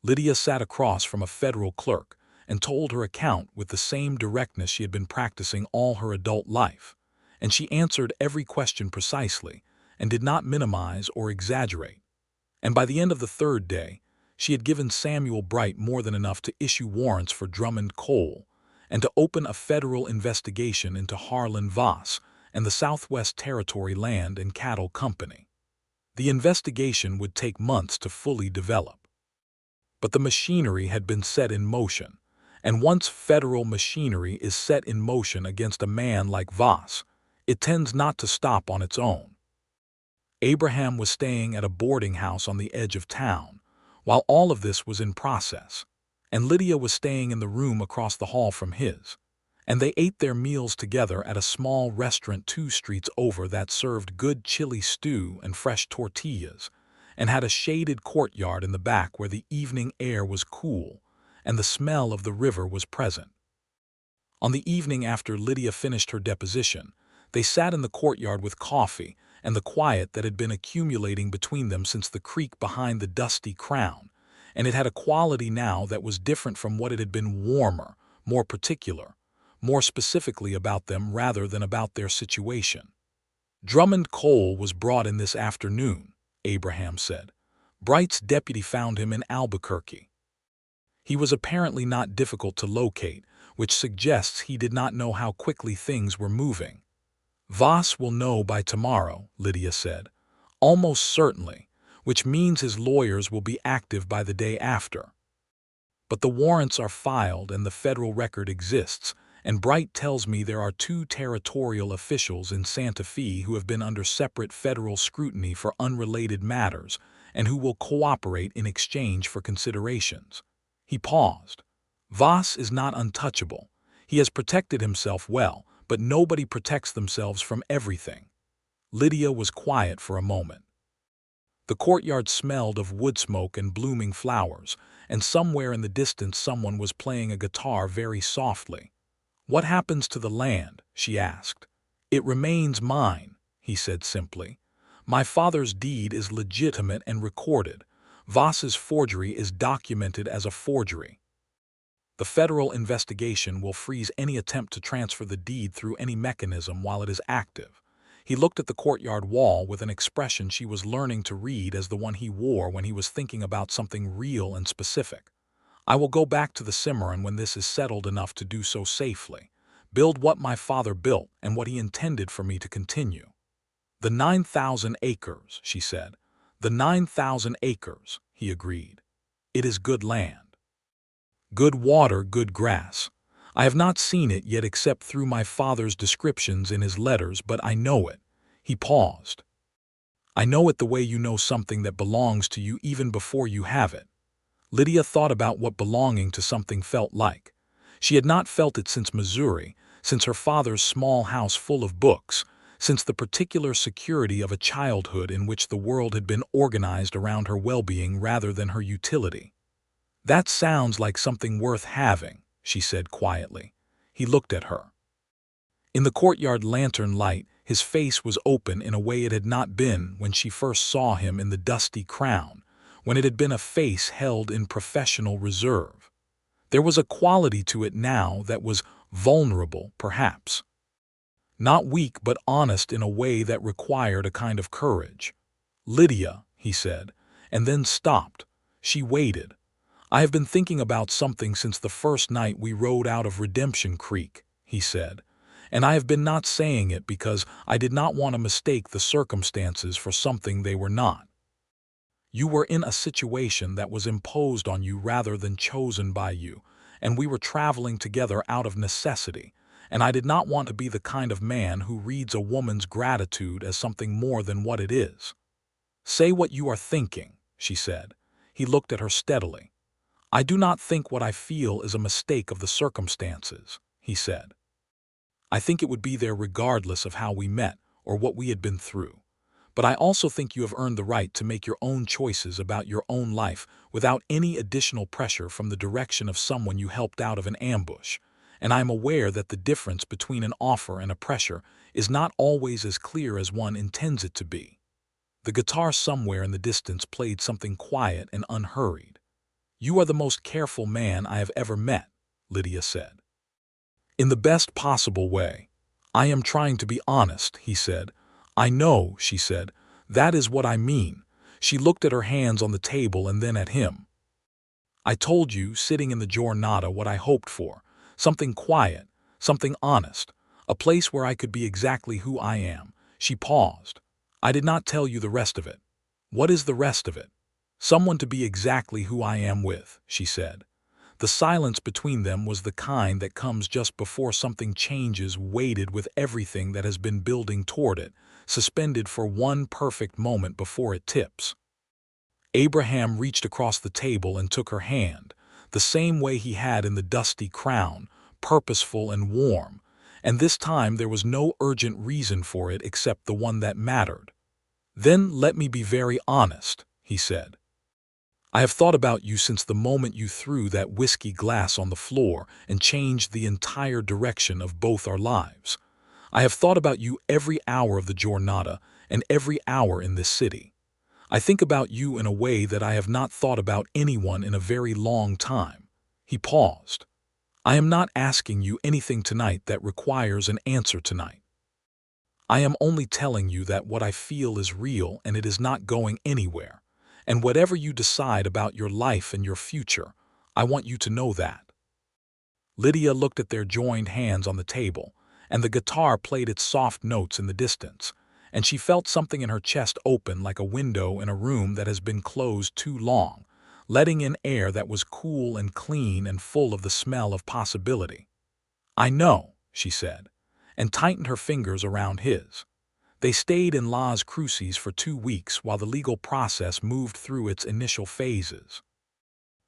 [SPEAKER 1] Lydia sat across from a federal clerk and told her account with the same directness she had been practicing all her adult life, and she answered every question precisely and did not minimize or exaggerate. And by the end of the 3rd day, she had given Samuel Bright more than enough to issue warrants for Drummond Cole and to open a federal investigation into Harlan Voss and the Southwest Territory Land and Cattle Company. The investigation would take months to fully develop. But the machinery had been set in motion, and once federal machinery is set in motion against a man like Voss, it tends not to stop on its own. Abraham was staying at a boarding house on the edge of town, while all of this was in process, and Lydia was staying in the room across the hall from his, and they ate their meals together at a small restaurant 2 streets over that served good chili stew and fresh tortillas, and had a shaded courtyard in the back where the evening air was cool and the smell of the river was present. On the evening after Lydia finished her deposition, they sat in the courtyard with coffee and the quiet that had been accumulating between them since the creek behind the dusty crown, and it had a quality now that was different from what it had been, warmer, more particular, more specifically about them rather than about their situation. "Drummond Cole was brought in this afternoon," Abraham said. "Bright's deputy found him in Albuquerque. He was apparently not difficult to locate, which suggests he did not know how quickly things were moving. Voss will know by tomorrow, Lydia said. Almost certainly, which means his lawyers will be active by the day after. But the warrants are filed and the federal record exists, and Bright tells me there are 2 territorial officials in Santa Fe who have been under separate federal scrutiny for unrelated matters and who will cooperate in exchange for considerations. He paused. Voss is not untouchable. He has protected himself well, but nobody protects themselves from everything. Lydia was quiet for a moment. The courtyard smelled of wood smoke and blooming flowers, and somewhere in the distance someone was playing a guitar very softly. "What happens to the land?" she asked. "It remains mine," he said simply. "My father's deed is legitimate and recorded. Voss's forgery is documented as a forgery. The federal investigation will freeze any attempt to transfer the deed through any mechanism while it is active." He looked at the courtyard wall with an expression she was learning to read as the one he wore when he was thinking about something real and specific. "I will go back to the Cimarron when this is settled enough to do so safely. Build what my father built and what he intended for me to continue." "The 9,000 acres," she said. "The 9,000 acres," he agreed. "It is good land. Good water, good grass. I have not seen it yet except through my father's descriptions in his letters, but I know it." He paused. "I know it the way you know something that belongs to you even before you have it." Lydia thought about what belonging to something felt like. She had not felt it since Missouri, since her father's small house full of books, since the particular security of a childhood in which the world had been organized around her well-being rather than her utility. "That sounds like something worth having," she said quietly. He looked at her. In the courtyard lantern light, his face was open in a way it had not been when she first saw him in the dusty crown, when it had been a face held in professional reserve. There was a quality to it now that was vulnerable, perhaps. Not weak but honest in a way that required a kind of courage. "Lydia," he said, and then stopped. She waited. "I have been thinking about something since the first night we rode out of Redemption Creek," he said, "and I have been not saying it because I did not want to mistake the circumstances for something they were not. You were in a situation that was imposed on you rather than chosen by you, and we were traveling together out of necessity, and I did not want to be the kind of man who reads a woman's gratitude as something more than what it is." "Say what you are thinking," she said. He looked at her steadily. "I do not think what I feel is a mistake of the circumstances," he said. "I think it would be there regardless of how we met or what we had been through. But I also think you have earned the right to make your own choices about your own life without any additional pressure from the direction of someone you helped out of an ambush, and I am aware that the difference between an offer and a pressure is not always as clear as one intends it to be." The guitar somewhere in the distance played something quiet and unhurried. "You are the most careful man I have ever met," Lydia said. "In the best possible way. I am trying to be honest," he said. "I know," she said. "That is what I mean." She looked at her hands on the table and then at him. "I told you, sitting in the Jornada, what I hoped for. Something quiet, something honest, a place where I could be exactly who I am." She paused. "I did not tell you the rest of it." "What is the rest of it?" "Someone to be exactly who I am with," she said. The silence between them was the kind that comes just before something changes, weighted with everything that has been building toward it, suspended for one perfect moment before it tips. Abraham reached across the table and took her hand, the same way he had in the dusty crown, purposeful and warm, and this time there was no urgent reason for it except the one that mattered. "Then let me be very honest," he said. "I have thought about you since the moment you threw that whiskey glass on the floor and changed the entire direction of both our lives. I have thought about you every hour of the Jornada and every hour in this city. I think about you in a way that I have not thought about anyone in a very long time." He paused. "I am not asking you anything tonight that requires an answer tonight. I am only telling you that what I feel is real and it is not going anywhere. And whatever you decide about your life and your future, I want you to know that." Lydia looked at their joined hands on the table, and the guitar played its soft notes in the distance, and she felt something in her chest open like a window in a room that has been closed too long, letting in air that was cool and clean and full of the smell of possibility. "I know," she said, and tightened her fingers around his. They stayed in Las Cruces for 2 weeks while the legal process moved through its initial phases.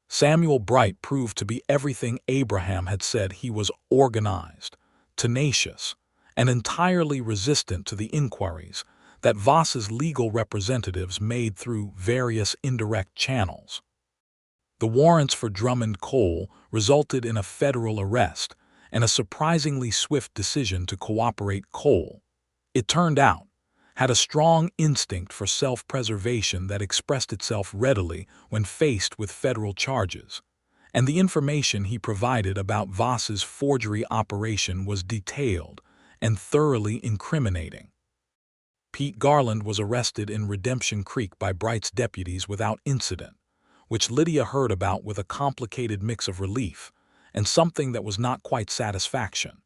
[SPEAKER 1] Samuel Bright proved to be everything Abraham had said. He was organized, tenacious, and entirely resistant to the inquiries that Voss's legal representatives made through various indirect channels. The warrants for Drummond Cole resulted in a federal arrest and a surprisingly swift decision to cooperate. Cole, it turned out, had a strong instinct for self-preservation that expressed itself readily when faced with federal charges, and the information he provided about Voss's forgery operation was detailed and thoroughly incriminating. Pete Garland was arrested in Redemption Creek by Bright's deputies without incident, which Lydia heard about with a complicated mix of relief and something that was not quite satisfaction,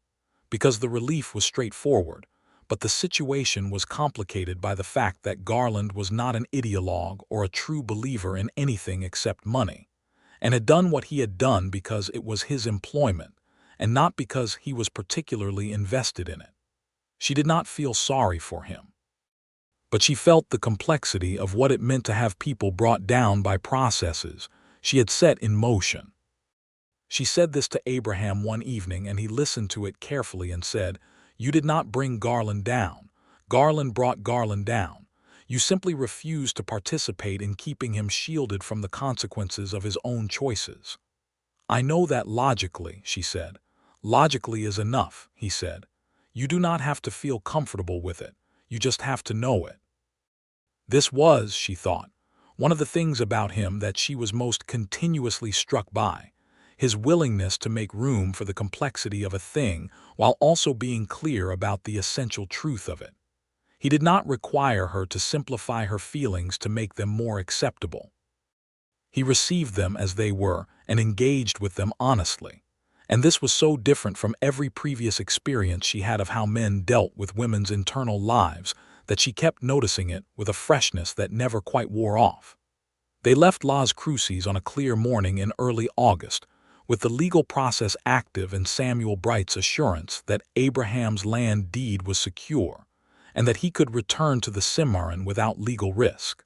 [SPEAKER 1] because the relief was straightforward, but the situation was complicated by the fact that Garland was not an ideologue or a true believer in anything except money, and had done what he had done because it was his employment, and not because he was particularly invested in it. She did not feel sorry for him, but she felt the complexity of what it meant to have people brought down by processes she had set in motion. She said this to Abraham one evening, and he listened to it carefully and said, "You did not bring Garland down. Garland brought Garland down. You simply refused to participate in keeping him shielded from the consequences of his own choices." "I know that logically," she said. "Logically is enough," he said. "You do not have to feel comfortable with it. You just have to know it." This was, she thought, one of the things about him that she was most continuously struck by, his willingness to make room for the complexity of a thing while also being clear about the essential truth of it. He did not require her to simplify her feelings to make them more acceptable. He received them as they were and engaged with them honestly, and this was so different from every previous experience she had of how men dealt with women's internal lives that she kept noticing it with a freshness that never quite wore off. They left Las Cruces on a clear morning in early August, with the legal process active and Samuel Bright's assurance that Abraham's land deed was secure and that he could return to the Cimarron without legal risk.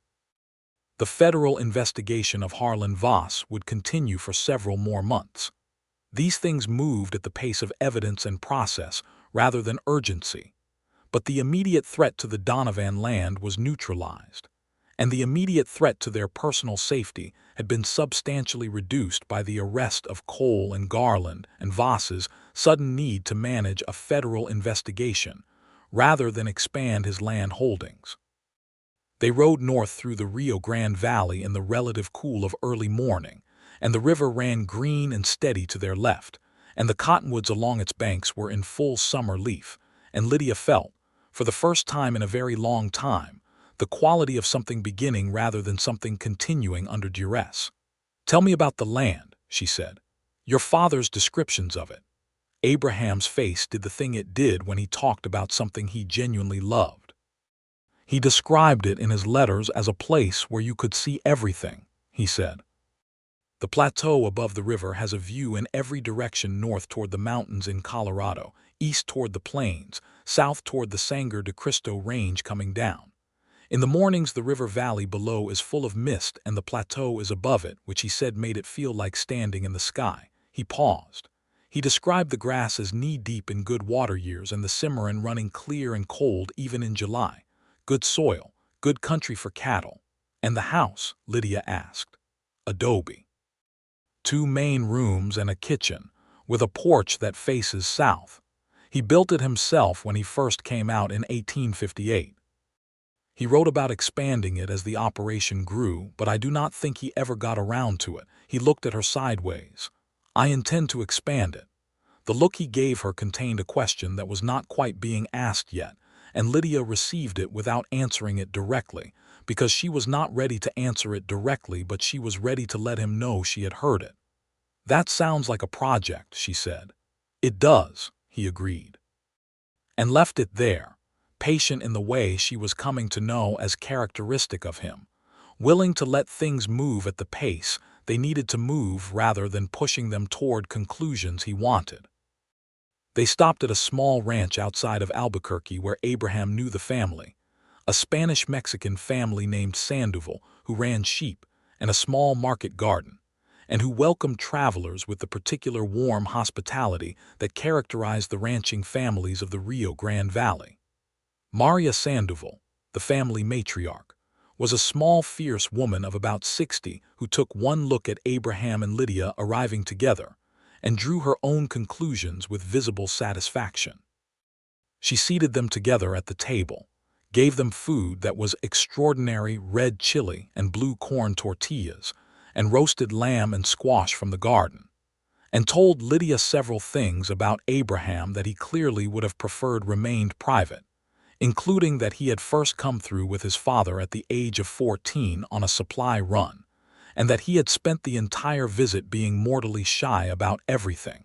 [SPEAKER 1] The federal investigation of Harlan Voss would continue for several more months. These things moved at the pace of evidence and process rather than urgency, but the immediate threat to the Donovan land was neutralized, and the immediate threat to their personal safety had been substantially reduced by the arrest of Cole and Garland and Voss's sudden need to manage a federal investigation rather than expand his land holdings. They rode north through the Rio Grande Valley in the relative cool of early morning, and the river ran green and steady to their left, and the cottonwoods along its banks were in full summer leaf, and Lydia felt, for the first time in a very long time, the quality of something beginning rather than something continuing under duress. "Tell me about the land," she said. "Your father's descriptions of it." Abraham's face did the thing it did when he talked about something he genuinely loved. "He described it in his letters as a place where you could see everything," he said. "The plateau above the river has a view in every direction: north toward the mountains in Colorado, east toward the plains, south toward the Sangre de Cristo Range coming down. In the mornings the river valley below is full of mist and the plateau is above it, which he said made it feel like standing in the sky." He paused. He described the grass as knee-deep in good water years and the Cimarron running clear and cold even in July. "Good soil, good country for cattle." "And the house?" Lydia asked. "Adobe. 2 main rooms and a kitchen, with a porch that faces south. He built it himself when he first came out in 1858. He wrote about expanding it as the operation grew, but I do not think he ever got around to it." He looked at her sideways. "I intend to expand it." The look he gave her contained a question that was not quite being asked yet, and Lydia received it without answering it directly, because she was not ready to answer it directly, but she was ready to let him know she had heard it. "That sounds like a project," she said. "It does," he agreed. and left it there, patient in the way she was coming to know as characteristic of him, willing to let things move at the pace they needed to move rather than pushing them toward conclusions he wanted. They stopped at a small ranch outside of Albuquerque where Abraham knew the family, a Spanish-Mexican family named Sandoval who ran sheep and a small market garden, and who welcomed travelers with the particular warm hospitality that characterized the ranching families of the Rio Grande Valley. Maria Sandoval, the family matriarch, was a small, fierce woman of about 60 who took one look at Abraham and Lydia arriving together and drew her own conclusions with visible satisfaction. She seated them together at the table, gave them food that was extraordinary red chili and blue corn tortillas, and roasted lamb and squash from the garden, and told Lydia several things about Abraham that he clearly would have preferred remained private, including that he had first come through with his father at the age of 14 on a supply run, and that he had spent the entire visit being mortally shy about everything,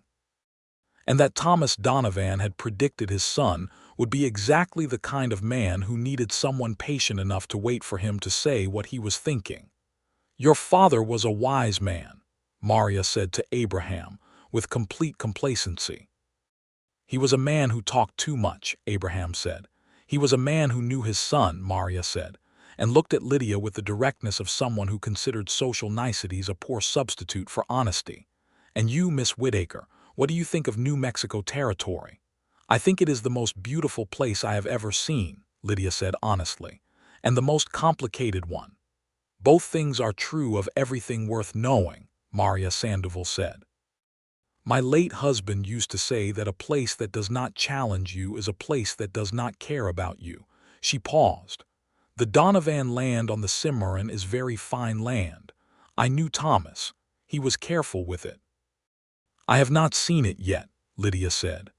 [SPEAKER 1] and that Thomas Donovan had predicted his son would be exactly the kind of man who needed someone patient enough to wait for him to say what he was thinking. "Your father was a wise man," Maria said to Abraham with complete complacency. "He was a man who talked too much," Abraham said. "He was a man who knew his son," Maria said, and looked at Lydia with the directness of someone who considered social niceties a poor substitute for honesty. "And you, Miss Whitaker, what do you think of New Mexico Territory?" "I think it is the most beautiful place I have ever seen," Lydia said honestly, "and the most complicated one." "Both things are true of everything worth knowing," Maria Sandoval said. "My late husband used to say that a place that does not challenge you is a place that does not care about you." She paused. "The Donovan land on the Cimarron is very fine land. I knew Thomas. He was careful with it." "I have not seen it yet," Lydia said.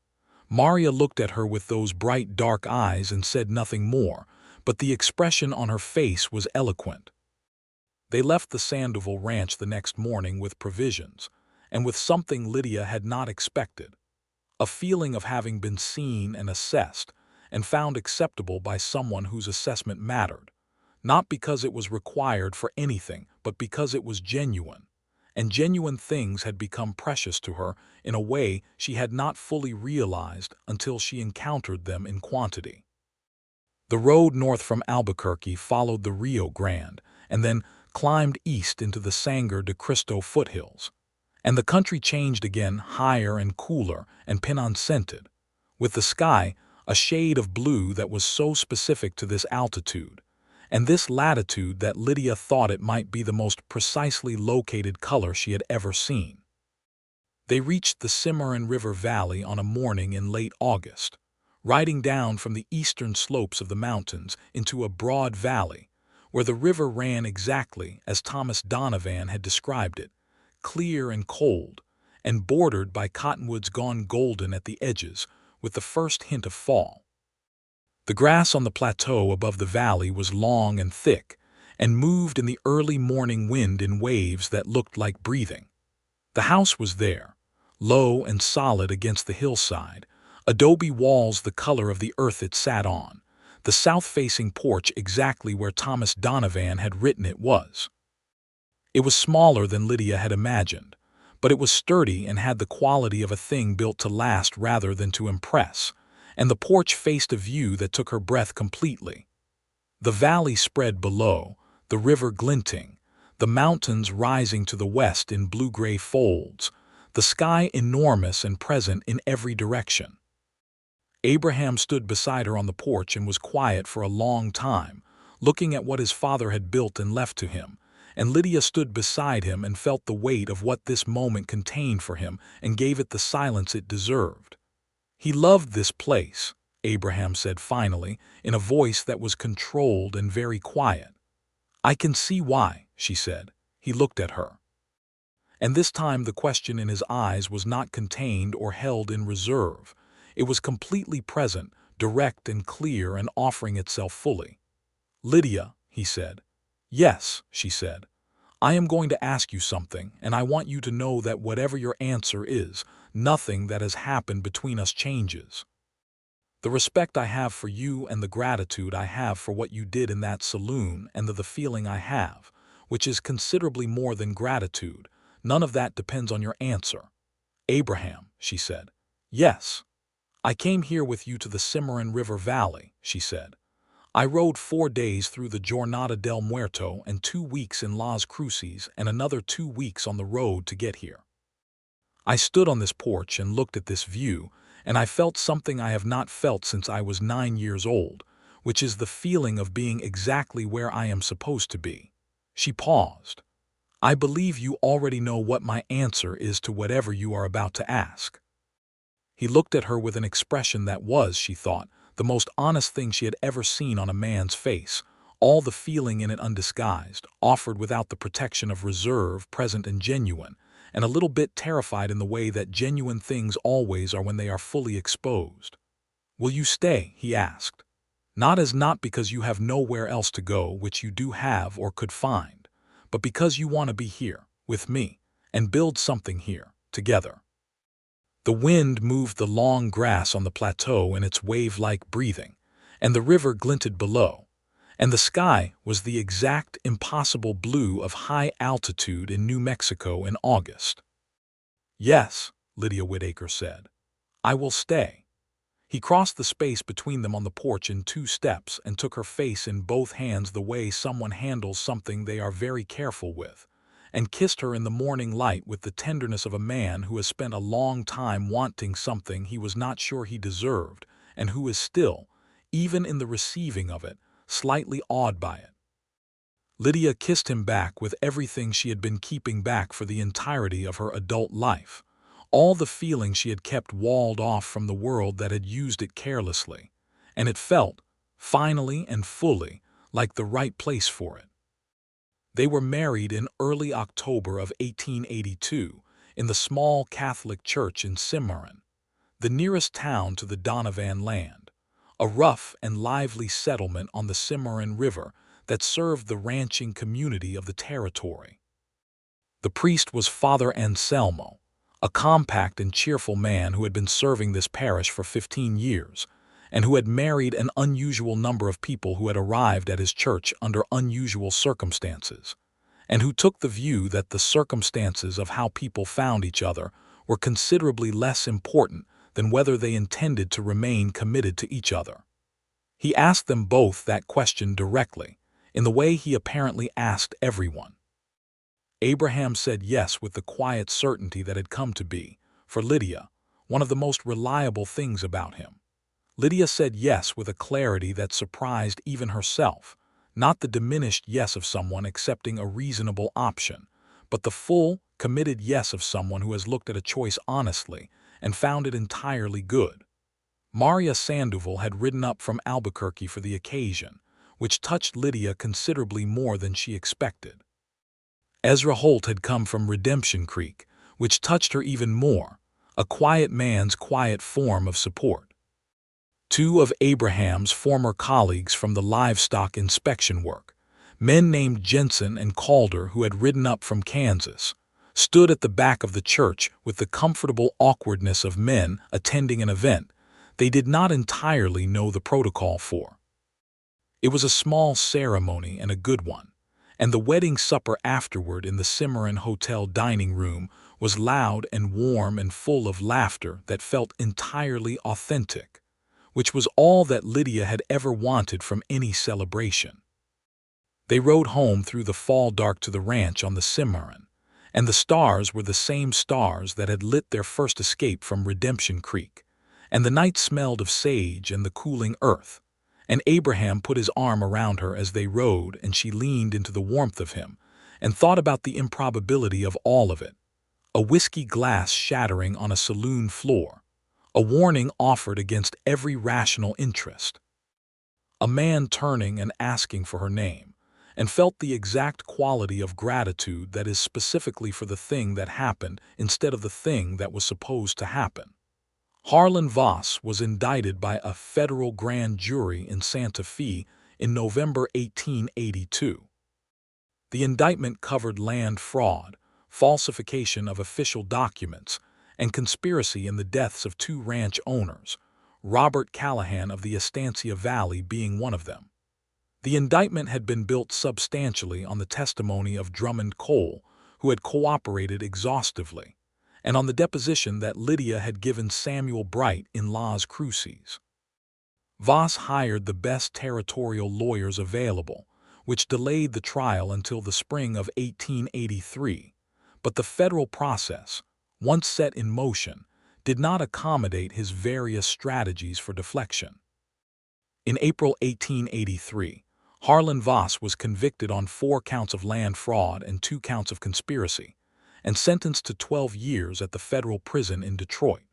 [SPEAKER 1] Maria looked at her with those bright dark eyes and said nothing more, but the expression on her face was eloquent. They left the Sandoval ranch the next morning with provisions, and with something Lydia had not expected, a feeling of having been seen and assessed, and found acceptable by someone whose assessment mattered, not because it was required for anything, but because it was genuine, and genuine things had become precious to her in a way she had not fully realized until she encountered them in quantity. The road north from Albuquerque followed the Rio Grande, and then climbed east into the Sangre de Cristo foothills, and the country changed again higher and cooler and pinon-scented, with the sky a shade of blue that was so specific to this altitude, and this latitude that Lydia thought it might be the most precisely located color she had ever seen. They reached the Cimarron River Valley on a morning in late August, riding down from the eastern slopes of the mountains into a broad valley, where the river ran exactly as Thomas Donovan had described it, clear and cold, and bordered by cottonwoods gone golden at the edges with the first hint of fall. The grass on the plateau above the valley was long and thick, and moved in the early morning wind in waves that looked like breathing. The house was there, low and solid against the hillside, adobe walls the color of the earth it sat on, the south-facing porch exactly where Thomas Donovan had written it was. It was smaller than Lydia had imagined, but it was sturdy and had the quality of a thing built to last rather than to impress, and the porch faced a view that took her breath completely. The valley spread below, the river glinting, the mountains rising to the west in blue-gray folds, the sky enormous and present in every direction. Abraham stood beside her on the porch and was quiet for a long time, looking at what his father had built and left to him, and Lydia stood beside him and felt the weight of what this moment contained for him and gave it the silence it deserved. "He loved this place," Abraham said finally, in a voice that was controlled and very quiet. "I can see why," she said. He looked at her. And this time the question in his eyes was not contained or held in reserve. It was completely present, direct and clear, and offering itself fully. "Lydia," he said. "Yes," she said. "I am going to ask you something, and I want you to know that whatever your answer is, nothing that has happened between us changes." The respect I have for you and the gratitude I have for what you did in that saloon and the feeling I have, which is considerably more than gratitude, none of that depends on your answer. Abraham, she said. Yes. I came here with you to the Cimarron River Valley, she said. I rode 4 days through the Jornada del Muerto and 2 weeks in Las Cruces and another 2 weeks on the road to get here. I stood on this porch and looked at this view, and I felt something I have not felt since I was 9 years old, which is the feeling of being exactly where I am supposed to be. She paused. I believe you already know what my answer is to whatever you are about to ask. He looked at her with an expression that was, she thought, the most honest thing she had ever seen on a man's face, all the feeling in it undisguised, offered without the protection of reserve, present and genuine, and a little bit terrified in the way that genuine things always are when they are fully exposed. Will you stay? He asked. Not because you have nowhere else to go, which you do have or could find, but because you want to be here, with me, and build something here, together. The wind moved the long grass on the plateau in its wave-like breathing, and the river glinted below, and the sky was the exact impossible blue of high altitude in New Mexico in August. Yes, Lydia Whitaker said. I will stay. He crossed the space between them on the porch in 2 steps and took her face in both hands the way someone handles something they are very careful with, and kissed her in the morning light with the tenderness of a man who has spent a long time wanting something he was not sure he deserved and who is still, even in the receiving of it, slightly awed by it. Lydia kissed him back with everything she had been keeping back for the entirety of her adult life, all the feeling she had kept walled off from the world that had used it carelessly, and it felt, finally and fully, like the right place for it. They were married in early October of 1882 in the small Catholic church in Cimarron, the nearest town to the Donovan land, a rough and lively settlement on the Cimarron River that served the ranching community of the territory. The priest was Father Anselmo, a compact and cheerful man who had been serving this parish for 15 years, and who had married an unusual number of people who had arrived at his church under unusual circumstances, and who took the view that the circumstances of how people found each other were considerably less important than whether they intended to remain committed to each other. He asked them both that question directly, in the way he apparently asked everyone. Abraham said yes with the quiet certainty that had come to be, for Lydia, one of the most reliable things about him. Lydia said yes with a clarity that surprised even herself, not the diminished yes of someone accepting a reasonable option, but the full, committed yes of someone who has looked at a choice honestly and found it entirely good. Maria Sandoval had ridden up from Albuquerque for the occasion, which touched Lydia considerably more than she expected. Ezra Holt had come from Redemption Creek, which touched her even more, a quiet man's quiet form of support. 2 of Abraham's former colleagues from the livestock inspection work, men named Jensen and Calder who had ridden up from Kansas, stood at the back of the church with the comfortable awkwardness of men attending an event they did not entirely know the protocol for. It was a small ceremony and a good one, and the wedding supper afterward in the Cimarron Hotel dining room was loud and warm and full of laughter that felt entirely authentic, which was all that Lydia had ever wanted from any celebration. They rode home through the fall dark to the ranch on the Cimarron, and the stars were the same stars that had lit their first escape from Redemption Creek, and the night smelled of sage and the cooling earth, and Abraham put his arm around her as they rode, and she leaned into the warmth of him and thought about the improbability of all of it, a whiskey glass shattering on a saloon floor, a warning offered against every rational interest. A man turning and asking for her name, and felt the exact quality of gratitude that is specifically for the thing that happened instead of the thing that was supposed to happen. Harlan Voss was indicted by a federal grand jury in Santa Fe in November 1882. The indictment covered land fraud, falsification of official documents, and conspiracy in the deaths of 2 ranch owners, Robert Callahan of the Estancia Valley being one of them. The indictment had been built substantially on the testimony of Drummond Cole, who had cooperated exhaustively, and on the deposition that Lydia had given Samuel Bright in Las Cruces. Voss hired the best territorial lawyers available, which delayed the trial until the spring of 1883, but the federal process, once set in motion, did not accommodate his various strategies for deflection. In April 1883, Harlan Voss was convicted on 4 counts of land fraud and 2 counts of conspiracy, and sentenced to 12 years at the federal prison in Detroit.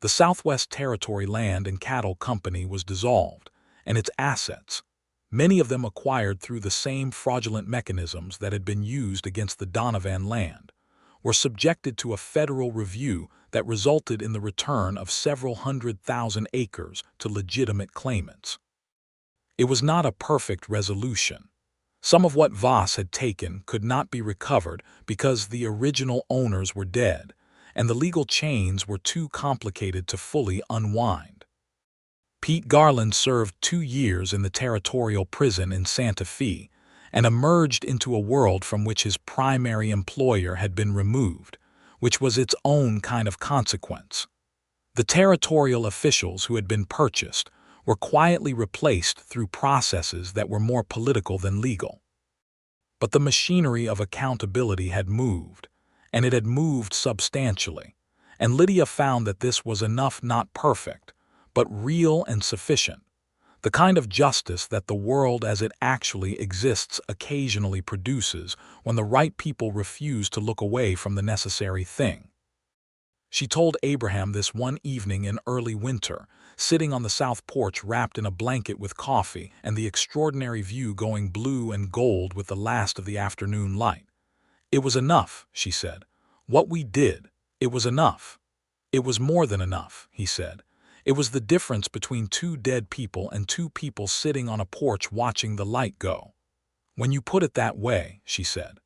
[SPEAKER 1] The Southwest Territory Land and Cattle Company was dissolved, and its assets, many of them acquired through the same fraudulent mechanisms that had been used against the Donovan land, were subjected to a federal review that resulted in the return of several 100,000 acres to legitimate claimants. It was not a perfect resolution. Some of what Voss had taken could not be recovered because the original owners were dead, and the legal chains were too complicated to fully unwind. Pete Garland served 2 years in the territorial prison in Santa Fe and emerged into a world from which his primary employer had been removed, which was its own kind of consequence. The territorial officials who had been purchased were quietly replaced through processes that were more political than legal. But the machinery of accountability had moved, and it had moved substantially, and Lydia found that this was enough, not perfect, but real and sufficient, the kind of justice that the world as it actually exists occasionally produces when the right people refuse to look away from the necessary thing. She told Abraham this one evening in early winter, sitting on the south porch wrapped in a blanket with coffee and the extraordinary view going blue and gold with the last of the afternoon light. "It was enough," she said. "What we did, it was enough." "It was more than enough," he said. "It was the difference between 2 dead people and 2 people sitting on a porch watching the light go." "When you put it that way," she said.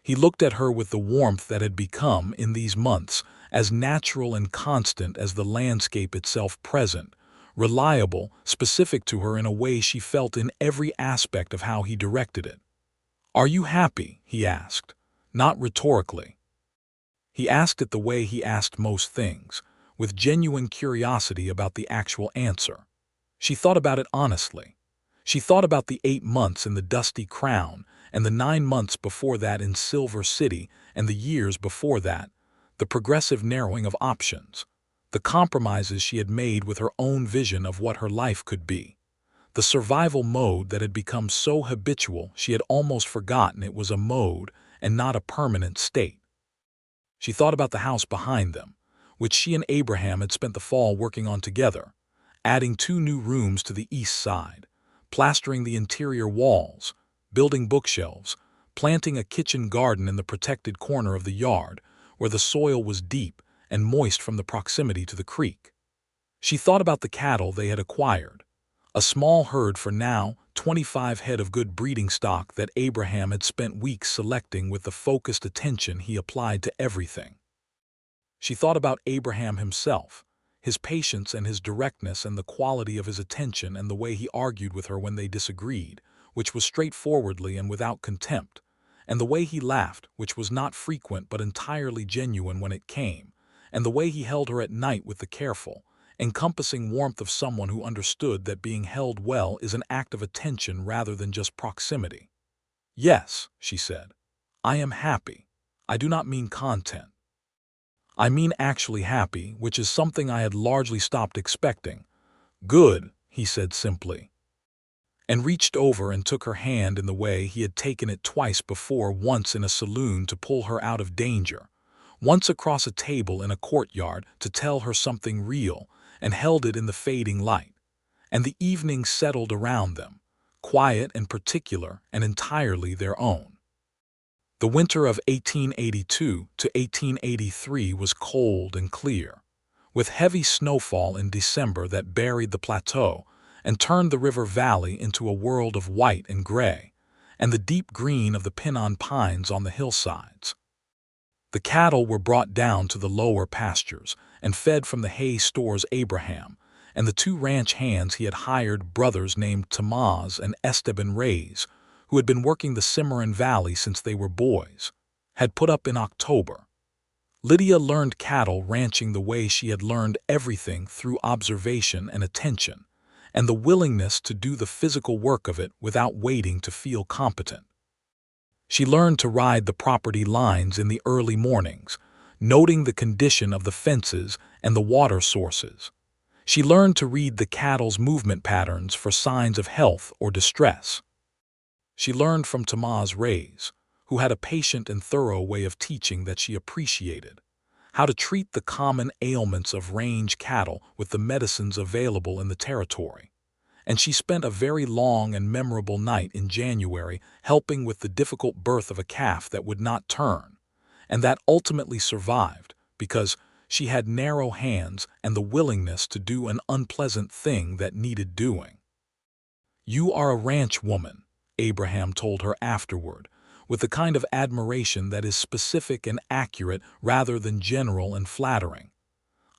[SPEAKER 1] He looked at her with the warmth that had become, in these months, as natural and constant as the landscape itself present, reliable, specific to her in a way she felt in every aspect of how he directed it. "Are you happy?" he asked, not rhetorically. He asked it the way he asked most things, with genuine curiosity about the actual answer. She thought about it honestly. She thought about the 8 months in the Dusty Crown, and the 9 months before that in Silver City, and the years before that, the progressive narrowing of options, the compromises she had made with her own vision of what her life could be. The survival mode that had become so habitual she had almost forgotten it was a mode and not a permanent state. She thought about the house behind them, which she and Abraham had spent the fall working on together, adding 2 new rooms to the east side, plastering the interior walls, building bookshelves, planting a kitchen garden in the protected corner of the yard, where the soil was deep and moist from the proximity to the creek. She thought about the cattle they had acquired, a small herd for now 25 head of good breeding stock that Abraham had spent weeks selecting with the focused attention he applied to everything. She thought about Abraham himself, his patience and his directness and the quality of his attention and the way he argued with her when they disagreed, which was straightforwardly and without contempt, and the way he laughed, which was not frequent but entirely genuine when it came, and the way he held her at night with the careful, encompassing warmth of someone who understood that being held well is an act of attention rather than just proximity. "Yes," she said, "I am happy. I do not mean content. I mean actually happy, which is something I had largely stopped expecting." "Good," he said simply, and reached over and took her hand in the way he had taken it twice before, once in a saloon to pull her out of danger, once across a table in a courtyard to tell her something real, and held it in the fading light. And the evening settled around them, quiet and particular and entirely their own. The winter of 1882 to 1883 was cold and clear, with heavy snowfall in December that buried the plateau and turned the river valley into a world of white and gray, and the deep green of the pinon pines on the hillsides. The cattle were brought down to the lower pastures and fed from the hay stores Abraham, and the two ranch hands he had hired, brothers named Tomás and Esteban Reyes, who had been working the Cimarron Valley since they were boys, had put up in October. Lydia learned cattle ranching the way she had learned everything, through observation and attention, and the willingness to do the physical work of it without waiting to feel competent. She learned to ride the property lines in the early mornings, noting the condition of the fences and the water sources. She learned to read the cattle's movement patterns for signs of health or distress. She learned from Tomás Reyes, who had a patient and thorough way of teaching that she appreciated, how to treat the common ailments of range cattle with the medicines available in the territory. And she spent a very long and memorable night in January helping with the difficult birth of a calf that would not turn, and that ultimately survived because she had narrow hands and the willingness to do an unpleasant thing that needed doing. "You are a ranch woman," Abraham told her afterward, with the kind of admiration that is specific and accurate rather than general and flattering.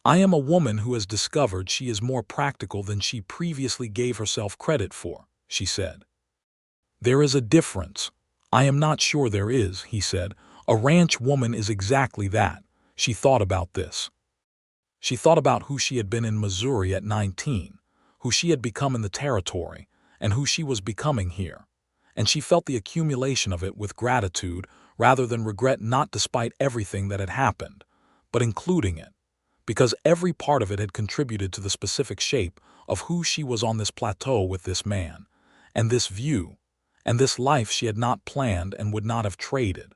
[SPEAKER 1] "I am a woman who has discovered she is more practical than she previously gave herself credit for," she said. "There is a difference." "I am not sure there is," he said. "A ranch woman is exactly that." She thought about this. She thought about who she had been in Missouri at 19, who she had become in the territory, and who she was becoming here. And she felt the accumulation of it with gratitude rather than regret, not despite everything that had happened, but including it, because every part of it had contributed to the specific shape of who she was on this plateau with this man, and this view, and this life she had not planned and would not have traded.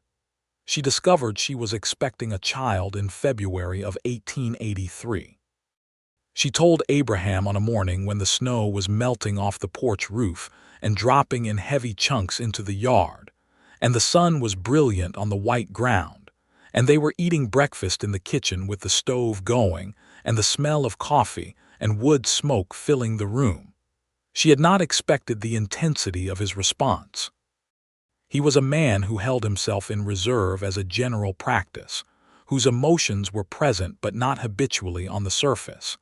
[SPEAKER 1] She discovered she was expecting a child in February of 1883. She told Abraham on a morning when the snow was melting off the porch roof and dropping in heavy chunks into the yard, and the sun was brilliant on the white ground, and they were eating breakfast in the kitchen with the stove going and the smell of coffee and wood smoke filling the room. She had not expected the intensity of his response. He was a man who held himself in reserve as a general practice, whose emotions were present but not habitually on the surface,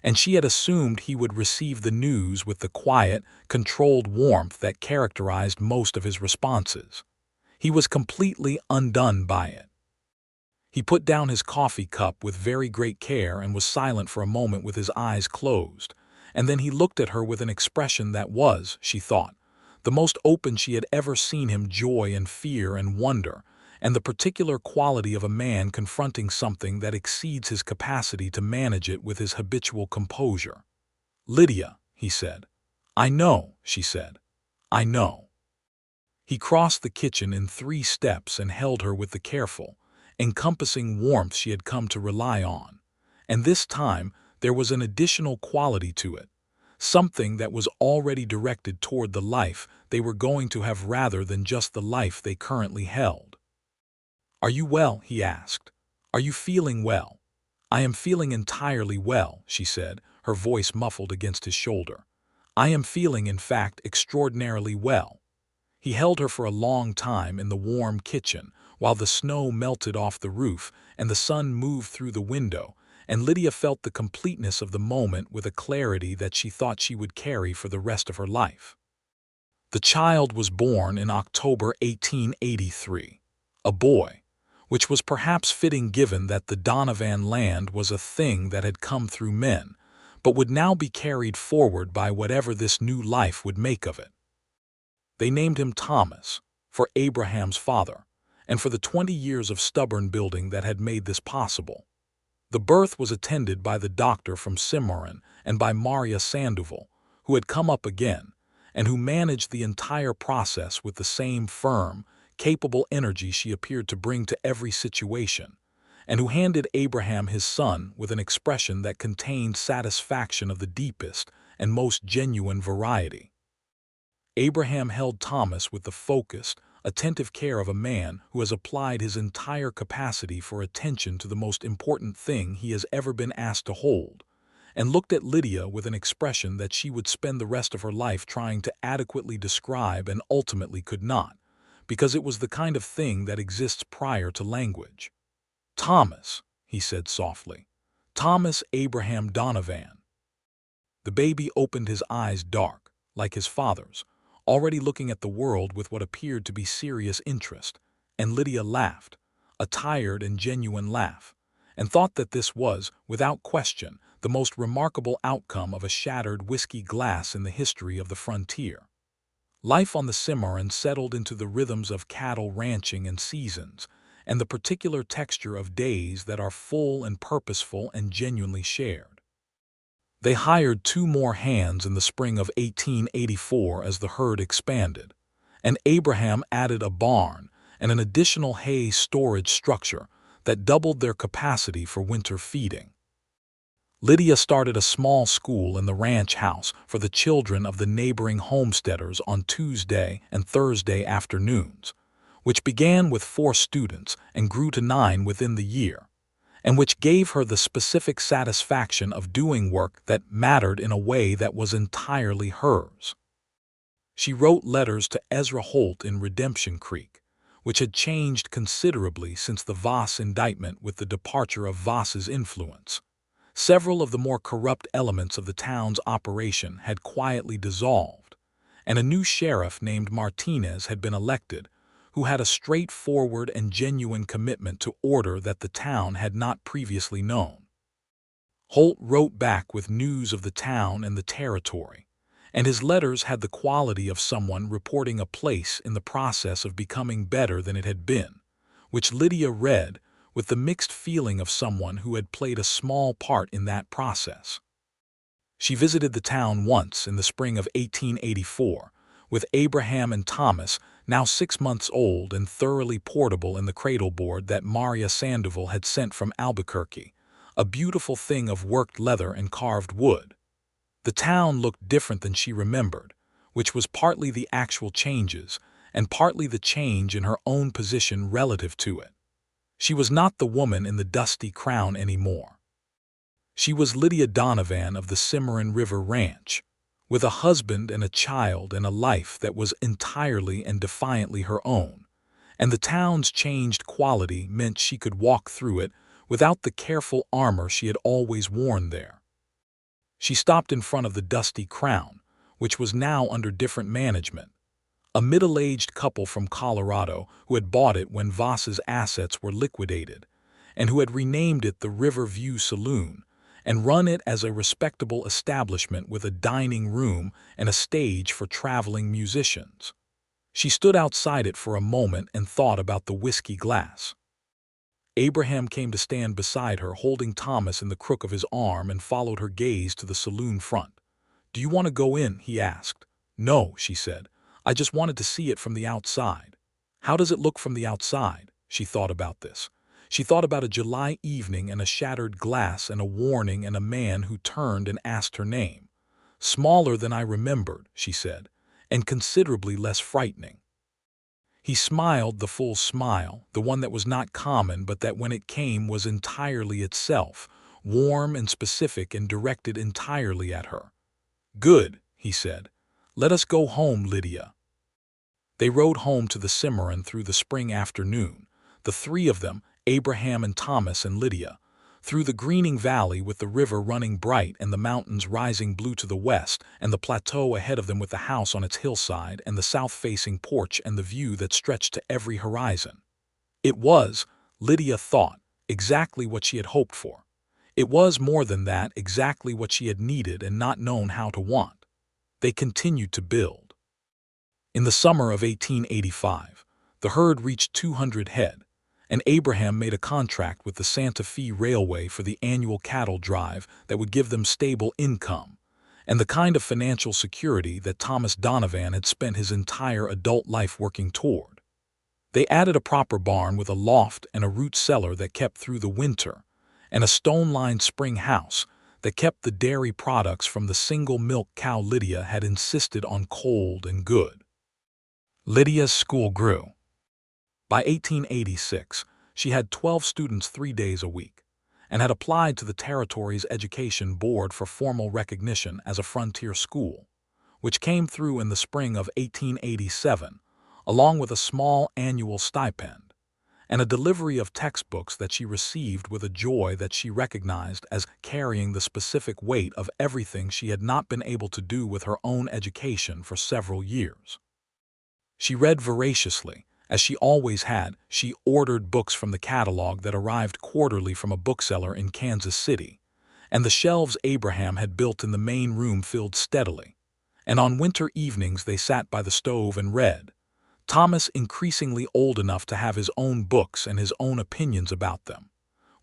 [SPEAKER 1] and she had assumed he would receive the news with the quiet, controlled warmth that characterized most of his responses. He was completely undone by it. He put down his coffee cup with very great care and was silent for a moment with his eyes closed, and then he looked at her with an expression that was, she thought, the most open she had ever seen him: joy and fear and wonder, and the particular quality of a man confronting something that exceeds his capacity to manage it with his habitual composure. "Lydia," he said. "I know," she said. "I know." He crossed the kitchen in 3 steps and held her with the careful, encompassing warmth she had come to rely on. And this time there was an additional quality to it, something that was already directed toward the life they were going to have rather than just the life they currently held. "Are you well?" he asked. "Are you feeling well?" "I am feeling entirely well," she said, her voice muffled against his shoulder. "I am feeling, in fact, extraordinarily well." He held her for a long time in the warm kitchen while the snow melted off the roof and the sun moved through the window, and Lydia felt the completeness of the moment with a clarity that she thought she would carry for the rest of her life. The child was born in October 1883, a boy, which was perhaps fitting given that the Donovan land was a thing that had come through men, but would now be carried forward by whatever this new life would make of it. They named him Thomas, for Abraham's father, and for the 20 years of stubborn building that had made this possible. The birth was attended by the doctor from Cimarron and by Maria Sandoval, who had come up again, and who managed the entire process with the same firm, capable energy she appeared to bring to every situation, and who handed Abraham his son with an expression that contained satisfaction of the deepest and most genuine variety. Abraham held Thomas with the focused, attentive care of a man who has applied his entire capacity for attention to the most important thing he has ever been asked to hold, and looked at Lydia with an expression that she would spend the rest of her life trying to adequately describe and ultimately could not, because it was the kind of thing that exists prior to language. "Thomas," he said softly. "Thomas Abraham Donovan." The baby opened his eyes dark, like his father's, already looking at the world with what appeared to be serious interest, and Lydia laughed, a tired and genuine laugh, and thought that this was, without question, the most remarkable outcome of a shattered whiskey glass in the history of the frontier. Life on the Cimarron settled into the rhythms of cattle ranching and seasons, and the particular texture of days that are full and purposeful and genuinely shared. They hired 2 more hands in the spring of 1884 as the herd expanded, and Abraham added a barn and an additional hay storage structure that doubled their capacity for winter feeding. Lydia started a small school in the ranch house for the children of the neighboring homesteaders on Tuesday and Thursday afternoons, which began with 4 students and grew to 9 within the year, and which gave her the specific satisfaction of doing work that mattered in a way that was entirely hers. She wrote letters to Ezra Holt in Redemption Creek, which had changed considerably since the Voss indictment with the departure of Voss's influence. Several of the more corrupt elements of the town's operation had quietly dissolved, and a new sheriff named Martinez had been elected, who had a straightforward and genuine commitment to order that the town had not previously known. Holt wrote back with news of the town and the territory, and his letters had the quality of someone reporting a place in the process of becoming better than it had been, which Lydia read with the mixed feeling of someone who had played a small part in that process. She visited the town once in the spring of 1884 with Abraham and Thomas, now 6 months old and thoroughly portable in the cradleboard that Maria Sandoval had sent from Albuquerque, a beautiful thing of worked leather and carved wood. The town looked different than she remembered, which was partly the actual changes and partly the change in her own position relative to it. She was not the woman in the dusty crown anymore. She was Lydia Donovan of the Cimarron River Ranch, with a husband and a child and a life that was entirely and defiantly her own, and the town's changed quality meant she could walk through it without the careful armor she had always worn there. She stopped in front of the dusty crown, which was now under different management. A middle-aged couple from Colorado who had bought it when Voss's assets were liquidated, and who had renamed it the Riverview Saloon and run it as a respectable establishment with a dining room and a stage for traveling musicians. She stood outside it for a moment and thought about the whiskey glass. Abraham came to stand beside her, holding Thomas in the crook of his arm, and followed her gaze to the saloon front. "Do you want to go in?" he asked. "No," she said. "I just wanted to see it from the outside." How does it look from the outside? She thought about this. She thought about a July evening and a shattered glass and a warning and a man who turned and asked her name. "Smaller than I remembered," she said, "and considerably less frightening." He smiled the full smile, the one that was not common but that when it came was entirely itself, warm and specific and directed entirely at her. "Good," he said. "Let us go home, Lydia." They rode home to the Cimarron through the spring afternoon, the 3 of them, Abraham and Thomas and Lydia, through the greening valley with the river running bright and the mountains rising blue to the west and the plateau ahead of them with the house on its hillside and the south-facing porch and the view that stretched to every horizon. It was, Lydia thought, exactly what she had hoped for. It was, more than that, exactly what she had needed and not known how to want. They continued to build. In the summer of 1885, the herd reached 200 head, and Abraham made a contract with the Santa Fe Railway for the annual cattle drive that would give them stable income, and the kind of financial security that Thomas Donovan had spent his entire adult life working toward. They added a proper barn with a loft and a root cellar that kept through the winter, and a stone-lined spring house that kept the dairy products from the single milk cow Lydia had insisted on cold and good. Lydia's school grew. By 1886, she had 12 students 3 days a week, and had applied to the territory's education board for formal recognition as a frontier school, which came through in the spring of 1887, along with a small annual stipend, and a delivery of textbooks that she received with a joy that she recognized as carrying the specific weight of everything she had not been able to do with her own education for several years. She read voraciously. As she always had, she ordered books from the catalog that arrived quarterly from a bookseller in Kansas City, and the shelves Abraham had built in the main room filled steadily. And on winter evenings they sat by the stove and read. Thomas, increasingly old enough to have his own books and his own opinions about them,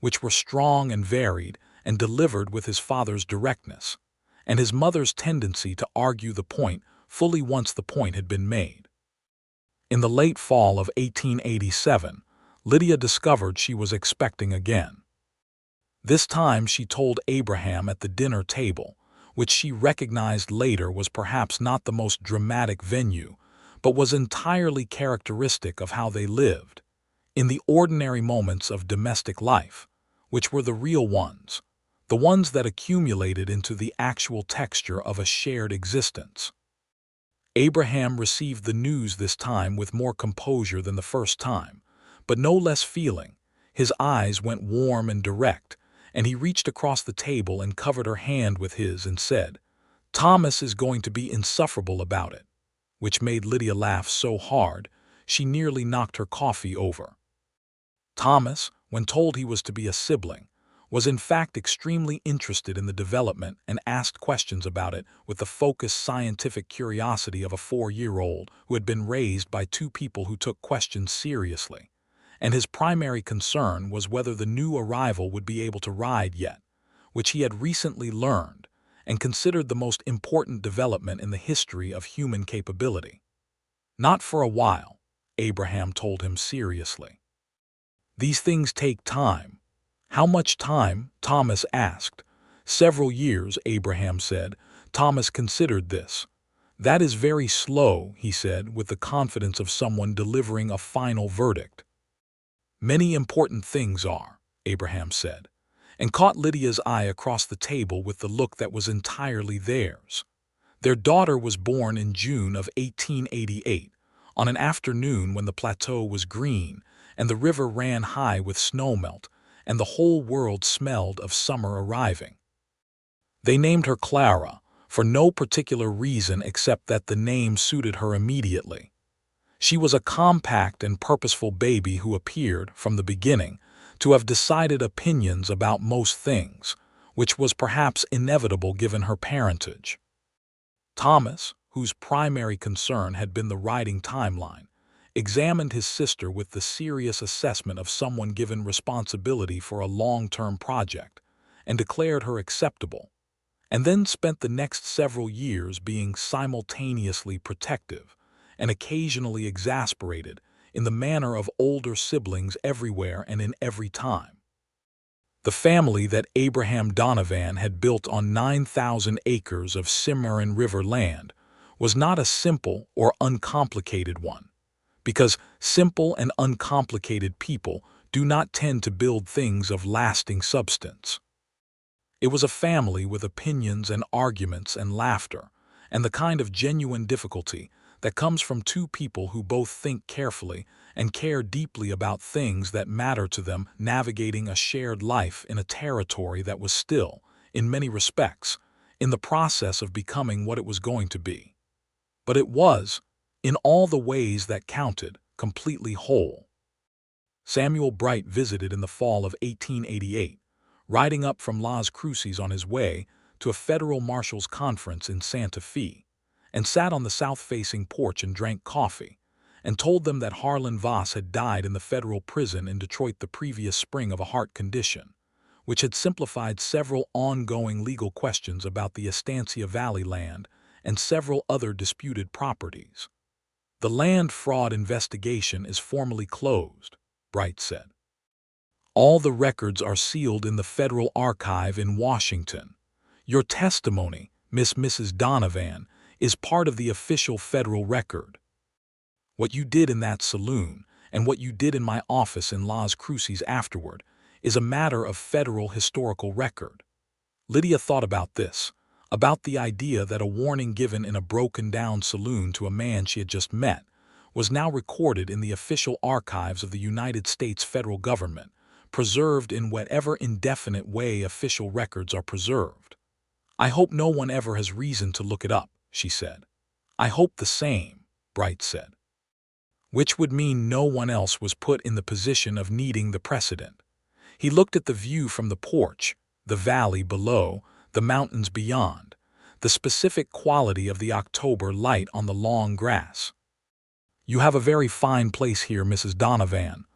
[SPEAKER 1] which were strong and varied and delivered with his father's directness, and his mother's tendency to argue the point fully once the point had been made. In the late fall of 1887, Lydia discovered she was expecting again. This time she told Abraham at the dinner table, which she recognized later was perhaps not the most dramatic venue, but was entirely characteristic of how they lived, in the ordinary moments of domestic life, which were the real ones, the ones that accumulated into the actual texture of a shared existence. Abraham received the news this time with more composure than the first time, but no less feeling. His eyes went warm and direct, and he reached across the table and covered her hand with his and said, "Thomas is going to be insufferable about it," which made Lydia laugh so hard she nearly knocked her coffee over. Thomas, when told he was to be a sibling, was in fact extremely interested in the development and asked questions about it with the focused scientific curiosity of a 4-year-old who had been raised by two people who took questions seriously. And his primary concern was whether the new arrival would be able to ride yet, which he had recently learned and considered the most important development in the history of human capability. "Not for a while," Abraham told him seriously. "These things take time." "How much time?" Thomas asked. "Several years," Abraham said. Thomas considered this. "That is very slow," he said, with the confidence of someone delivering a final verdict. "Many important things are," Abraham said, and caught Lydia's eye across the table with the look that was entirely theirs. Their daughter was born in June of 1888, on an afternoon when the plateau was green and the river ran high with snowmelt, and the whole world smelled of summer arriving. They named her Clara, for no particular reason except that the name suited her immediately. She was a compact and purposeful baby who appeared, from the beginning, to have decided opinions about most things, which was perhaps inevitable given her parentage. Thomas, whose primary concern had been the writing timeline, examined his sister with the serious assessment of someone given responsibility for a long-term project, and declared her acceptable, and then spent the next several years being simultaneously protective and occasionally exasperated in the manner of older siblings everywhere and in every time. The family that Abraham Donovan had built on 9,000 acres of Cimarron River land was not a simple or uncomplicated one, because simple and uncomplicated people do not tend to build things of lasting substance. It was a family with opinions and arguments and laughter, and the kind of genuine difficulty that comes from two people who both think carefully and care deeply about things that matter to them, navigating a shared life in a territory that was still, in many respects, in the process of becoming what it was going to be. But it was, in all the ways that counted, completely whole. Samuel Bright visited in the fall of 1888, riding up from Las Cruces on his way to a federal marshal's conference in Santa Fe, and sat on the south-facing porch and drank coffee, and told them that Harlan Voss had died in the federal prison in Detroit the previous spring of a heart condition, which had simplified several ongoing legal questions about the Estancia Valley land and several other disputed properties. "The land fraud investigation is formally closed," Bright said. "All the records are sealed in the Federal Archive in Washington. Your testimony, Mrs. Donovan, is part of the official federal record. What you did in that saloon and what you did in my office in Las Cruces afterward is a matter of federal historical record." Lydia thought about this, about the idea that a warning given in a broken-down saloon to a man she had just met was now recorded in the official archives of the United States federal government, preserved in whatever indefinite way official records are preserved. "I hope no one ever has reason to look it up," she said. "I hope the same," Bright said. Which would mean no one else was put in the position of needing the precedent. He looked at the view from the porch, the valley below, the mountains beyond, the specific quality of the October light on the long grass. "You have a very fine place here, Mrs. Donovan.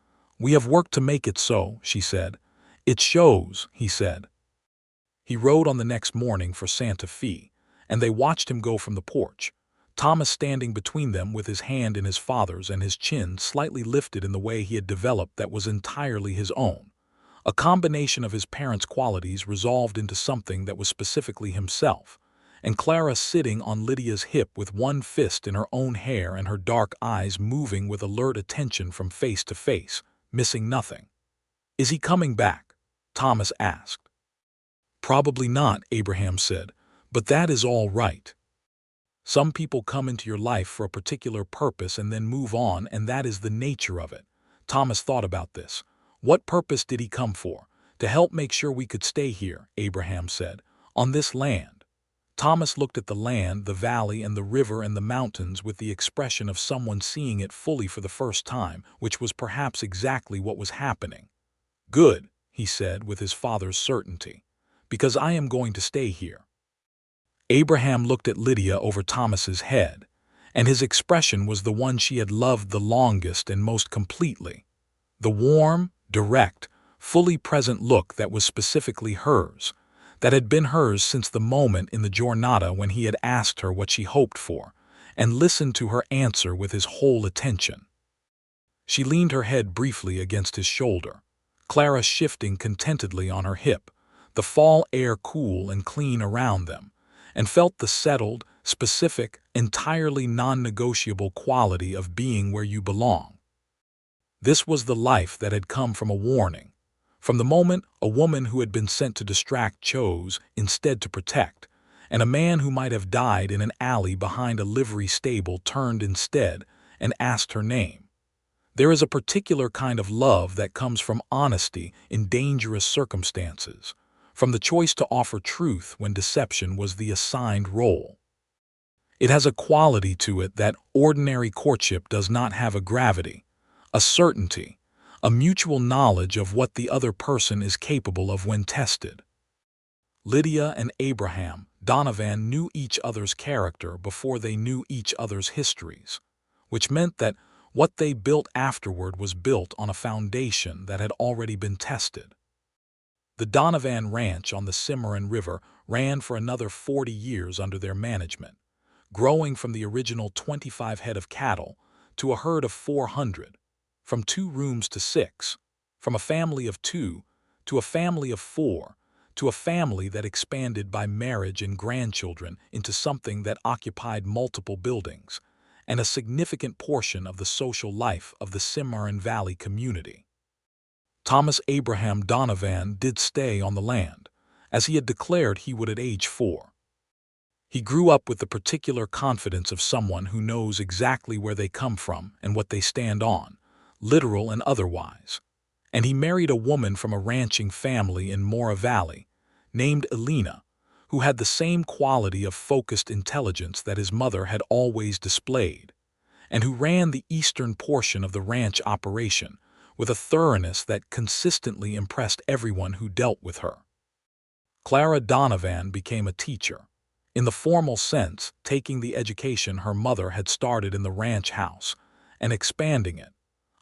[SPEAKER 1] We have worked to make it so," she said. "It shows," he said. He rode on the next morning for Santa Fe, and they watched him go from the porch, Thomas standing between them with his hand in his father's and his chin slightly lifted in the way he had developed that was entirely his own, a combination of his parents' qualities resolved into something that was specifically himself, and Clara sitting on Lydia's hip with one fist in her own hair and her dark eyes moving with alert attention from face to face, missing nothing. "Is he coming back?" Thomas asked. "Probably not," Abraham said, "but that is all right. Some people come into your life for a particular purpose and then move on, and that is the nature of it." Thomas thought about this. "What purpose did he come for?" "To help make sure we could stay here," Abraham said, "on this land." Thomas looked at the land, the valley, and the river and the mountains with the expression of someone seeing it fully for the first time, which was perhaps exactly what was happening. "Good," he said with his father's certainty, "because I am going to stay here." Abraham looked at Lydia over Thomas's head, and his expression was the one she had loved the longest and most completely. The warm, direct, fully present look that was specifically hers, that had been hers since the moment in the Jornada when he had asked her what she hoped for, and listened to her answer with his whole attention. She leaned her head briefly against his shoulder, Clara shifting contentedly on her hip, the fall air cool and clean around them, and felt the settled, specific, entirely non-negotiable quality of being where you belong. This was the life that had come from a warning. From the moment a woman who had been sent to distract chose instead to protect, and a man who might have died in an alley behind a livery stable turned instead and asked her name. There is a particular kind of love that comes from honesty in dangerous circumstances, from the choice to offer truth when deception was the assigned role. It has a quality to it that ordinary courtship does not have: a gravity, a certainty, a mutual knowledge of what the other person is capable of when tested. Lydia and Abraham Donovan knew each other's character before they knew each other's histories, which meant that what they built afterward was built on a foundation that had already been tested. The Donovan Ranch on the Cimarron River ran for another 40 years under their management, growing from the original 25 head of cattle to a herd of 400, from 2 rooms to 6, from a family of 2 to a family of 4, to a family that expanded by marriage and grandchildren into something that occupied multiple buildings and a significant portion of the social life of the Cimarron Valley community. Thomas Abraham Donovan did stay on the land, as he had declared he would at age 4. He grew up with the particular confidence of someone who knows exactly where they come from and what they stand on, literal and otherwise. And he married a woman from a ranching family in Mora Valley, named Elena, who had the same quality of focused intelligence that his mother had always displayed, and who ran the eastern portion of the ranch operation with a thoroughness that consistently impressed everyone who dealt with her. Clara Donovan became a teacher, in the formal sense, taking the education her mother had started in the ranch house and expanding it,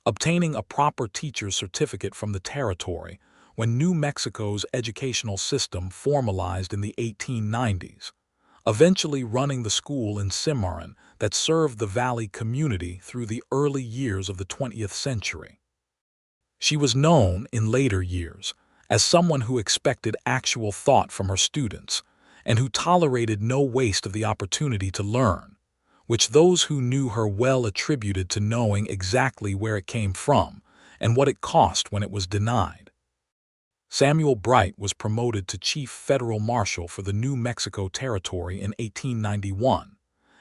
[SPEAKER 1] obtaining a proper teacher's certificate from the territory when New Mexico's educational system formalized in the 1890s, eventually running the school in Cimarron that served the valley community through the early years of the 20th century. She was known, in later years, as someone who expected actual thought from her students and who tolerated no waste of the opportunity to learn, which those who knew her well attributed to knowing exactly where it came from and what it cost when it was denied. Samuel Bright was promoted to Chief Federal Marshal for the New Mexico Territory in 1891,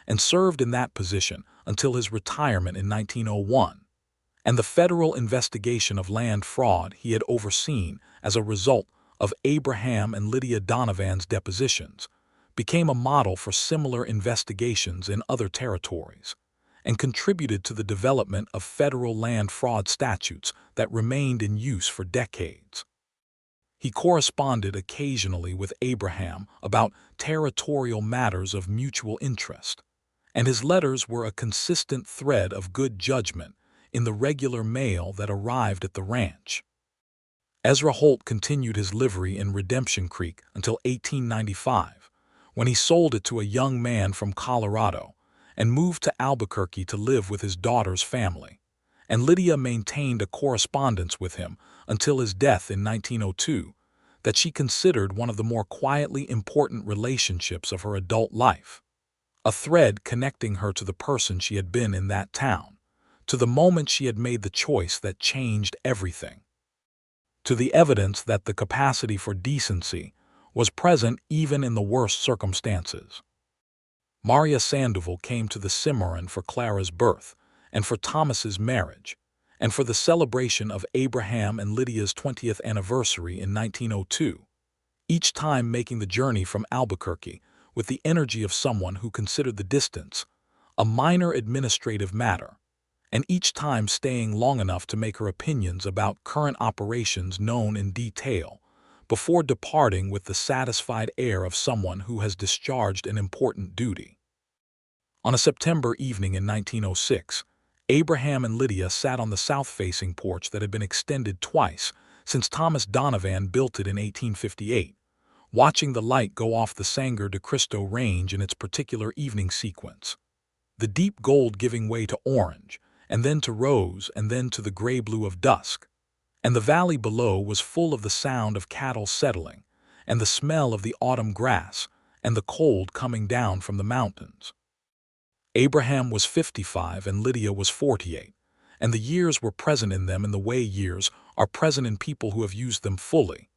[SPEAKER 1] and served in that position until his retirement in 1901, and the federal investigation of land fraud he had overseen as a result of Abraham and Lydia Donovan's depositions became a model for similar investigations in other territories, and contributed to the development of federal land fraud statutes that remained in use for decades. He corresponded occasionally with Abraham about territorial matters of mutual interest, and his letters were a consistent thread of good judgment in the regular mail that arrived at the ranch. Ezra Holt continued his livery in Redemption Creek until 1895, when he sold it to a young man from Colorado and moved to Albuquerque to live with his daughter's family, and Lydia maintained a correspondence with him until his death in 1902 that she considered one of the more quietly important relationships of her adult life, a thread connecting her to the person she had been in that town, to the moment she had made the choice that changed everything, to the evidence that the capacity for decency was present even in the worst circumstances. Maria Sandoval came to the Cimarron for Clara's birth and for Thomas's marriage, and for the celebration of Abraham and Lydia's 20th anniversary in 1902, each time making the journey from Albuquerque with the energy of someone who considered the distance a minor administrative matter, and each time staying long enough to make her opinions about current operations known in detail before departing with the satisfied air of someone who has discharged an important duty. On a September evening in 1906, Abraham and Lydia sat on the south-facing porch that had been extended twice since Thomas Donovan built it in 1858, watching the light go off the Sangre de Cristo range in its particular evening sequence, the deep gold giving way to orange, and then to rose, and then to the gray-blue of dusk, and the valley below was full of the sound of cattle settling, and the smell of the autumn grass, and the cold coming down from the mountains. Abraham was 55 and Lydia was 48, and the years were present in them in the way years are present in people who have used them fully,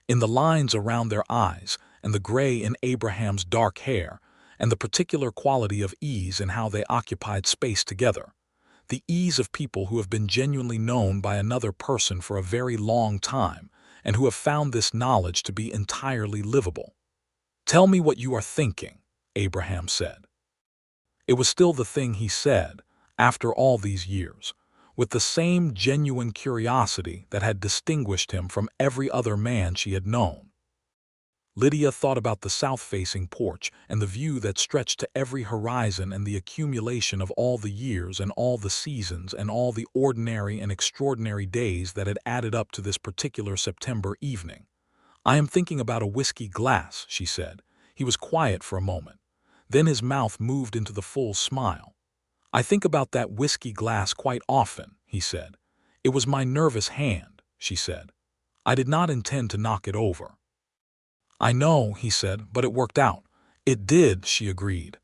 [SPEAKER 1] in the lines around their eyes, and the gray in Abraham's dark hair, and the particular quality of ease in how they occupied space together, the ease of people who have been genuinely known by another person for a very long time, and who have found this knowledge to be entirely livable. "Tell me what you are thinking," Abraham said. It was still the thing he said, after all these years, with the same genuine curiosity that had distinguished him from every other man she had known. Lydia thought about the south-facing porch and the view that stretched to every horizon and the accumulation of all the years and all the seasons and all the ordinary and extraordinary days that had added up to this particular September evening. "I am thinking about a whiskey glass," she said. He was quiet for a moment. Then his mouth moved into the full smile. "I think about that whiskey glass quite often," he said. "It was my nervous hand," she said. "I did not intend to knock it over." "I know," he said, "but it worked out." "It did," she agreed.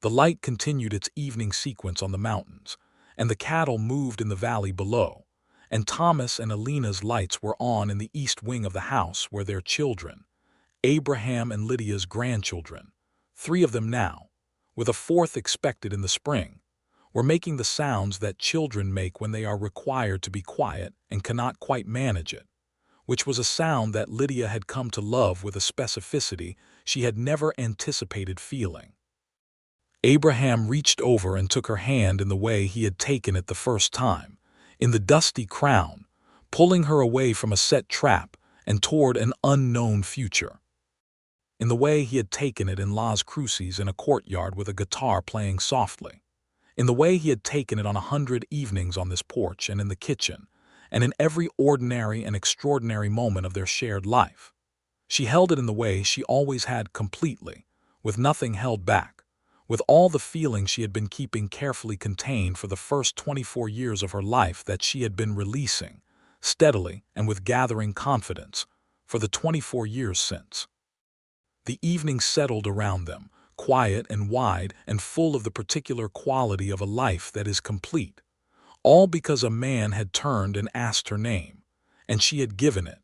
[SPEAKER 1] The light continued its evening sequence on the mountains, and the cattle moved in the valley below, and Thomas and Alina's lights were on in the east wing of the house where their children, Abraham and Lydia's grandchildren, 3 of them now, with a 4th expected in the spring, were making the sounds that children make when they are required to be quiet and cannot quite manage it, which was a sound that Lydia had come to love with a specificity she had never anticipated feeling. Abraham reached over and took her hand in the way he had taken it the first time, in the dusty crown, pulling her away from a set trap and toward an unknown future, in the way he had taken it in Las Cruces in a courtyard with a guitar playing softly, in the way he had taken it on 100 evenings on this porch and in the kitchen, and in every ordinary and extraordinary moment of their shared life. She held it in the way she always had completely, with nothing held back, with all the feelings she had been keeping carefully contained for the first 24 years of her life that she had been releasing, steadily and with gathering confidence, for the 24 years since. The evening settled around them, quiet and wide and full of the particular quality of a life that is complete, all because a man had turned and asked her name, and she had given it,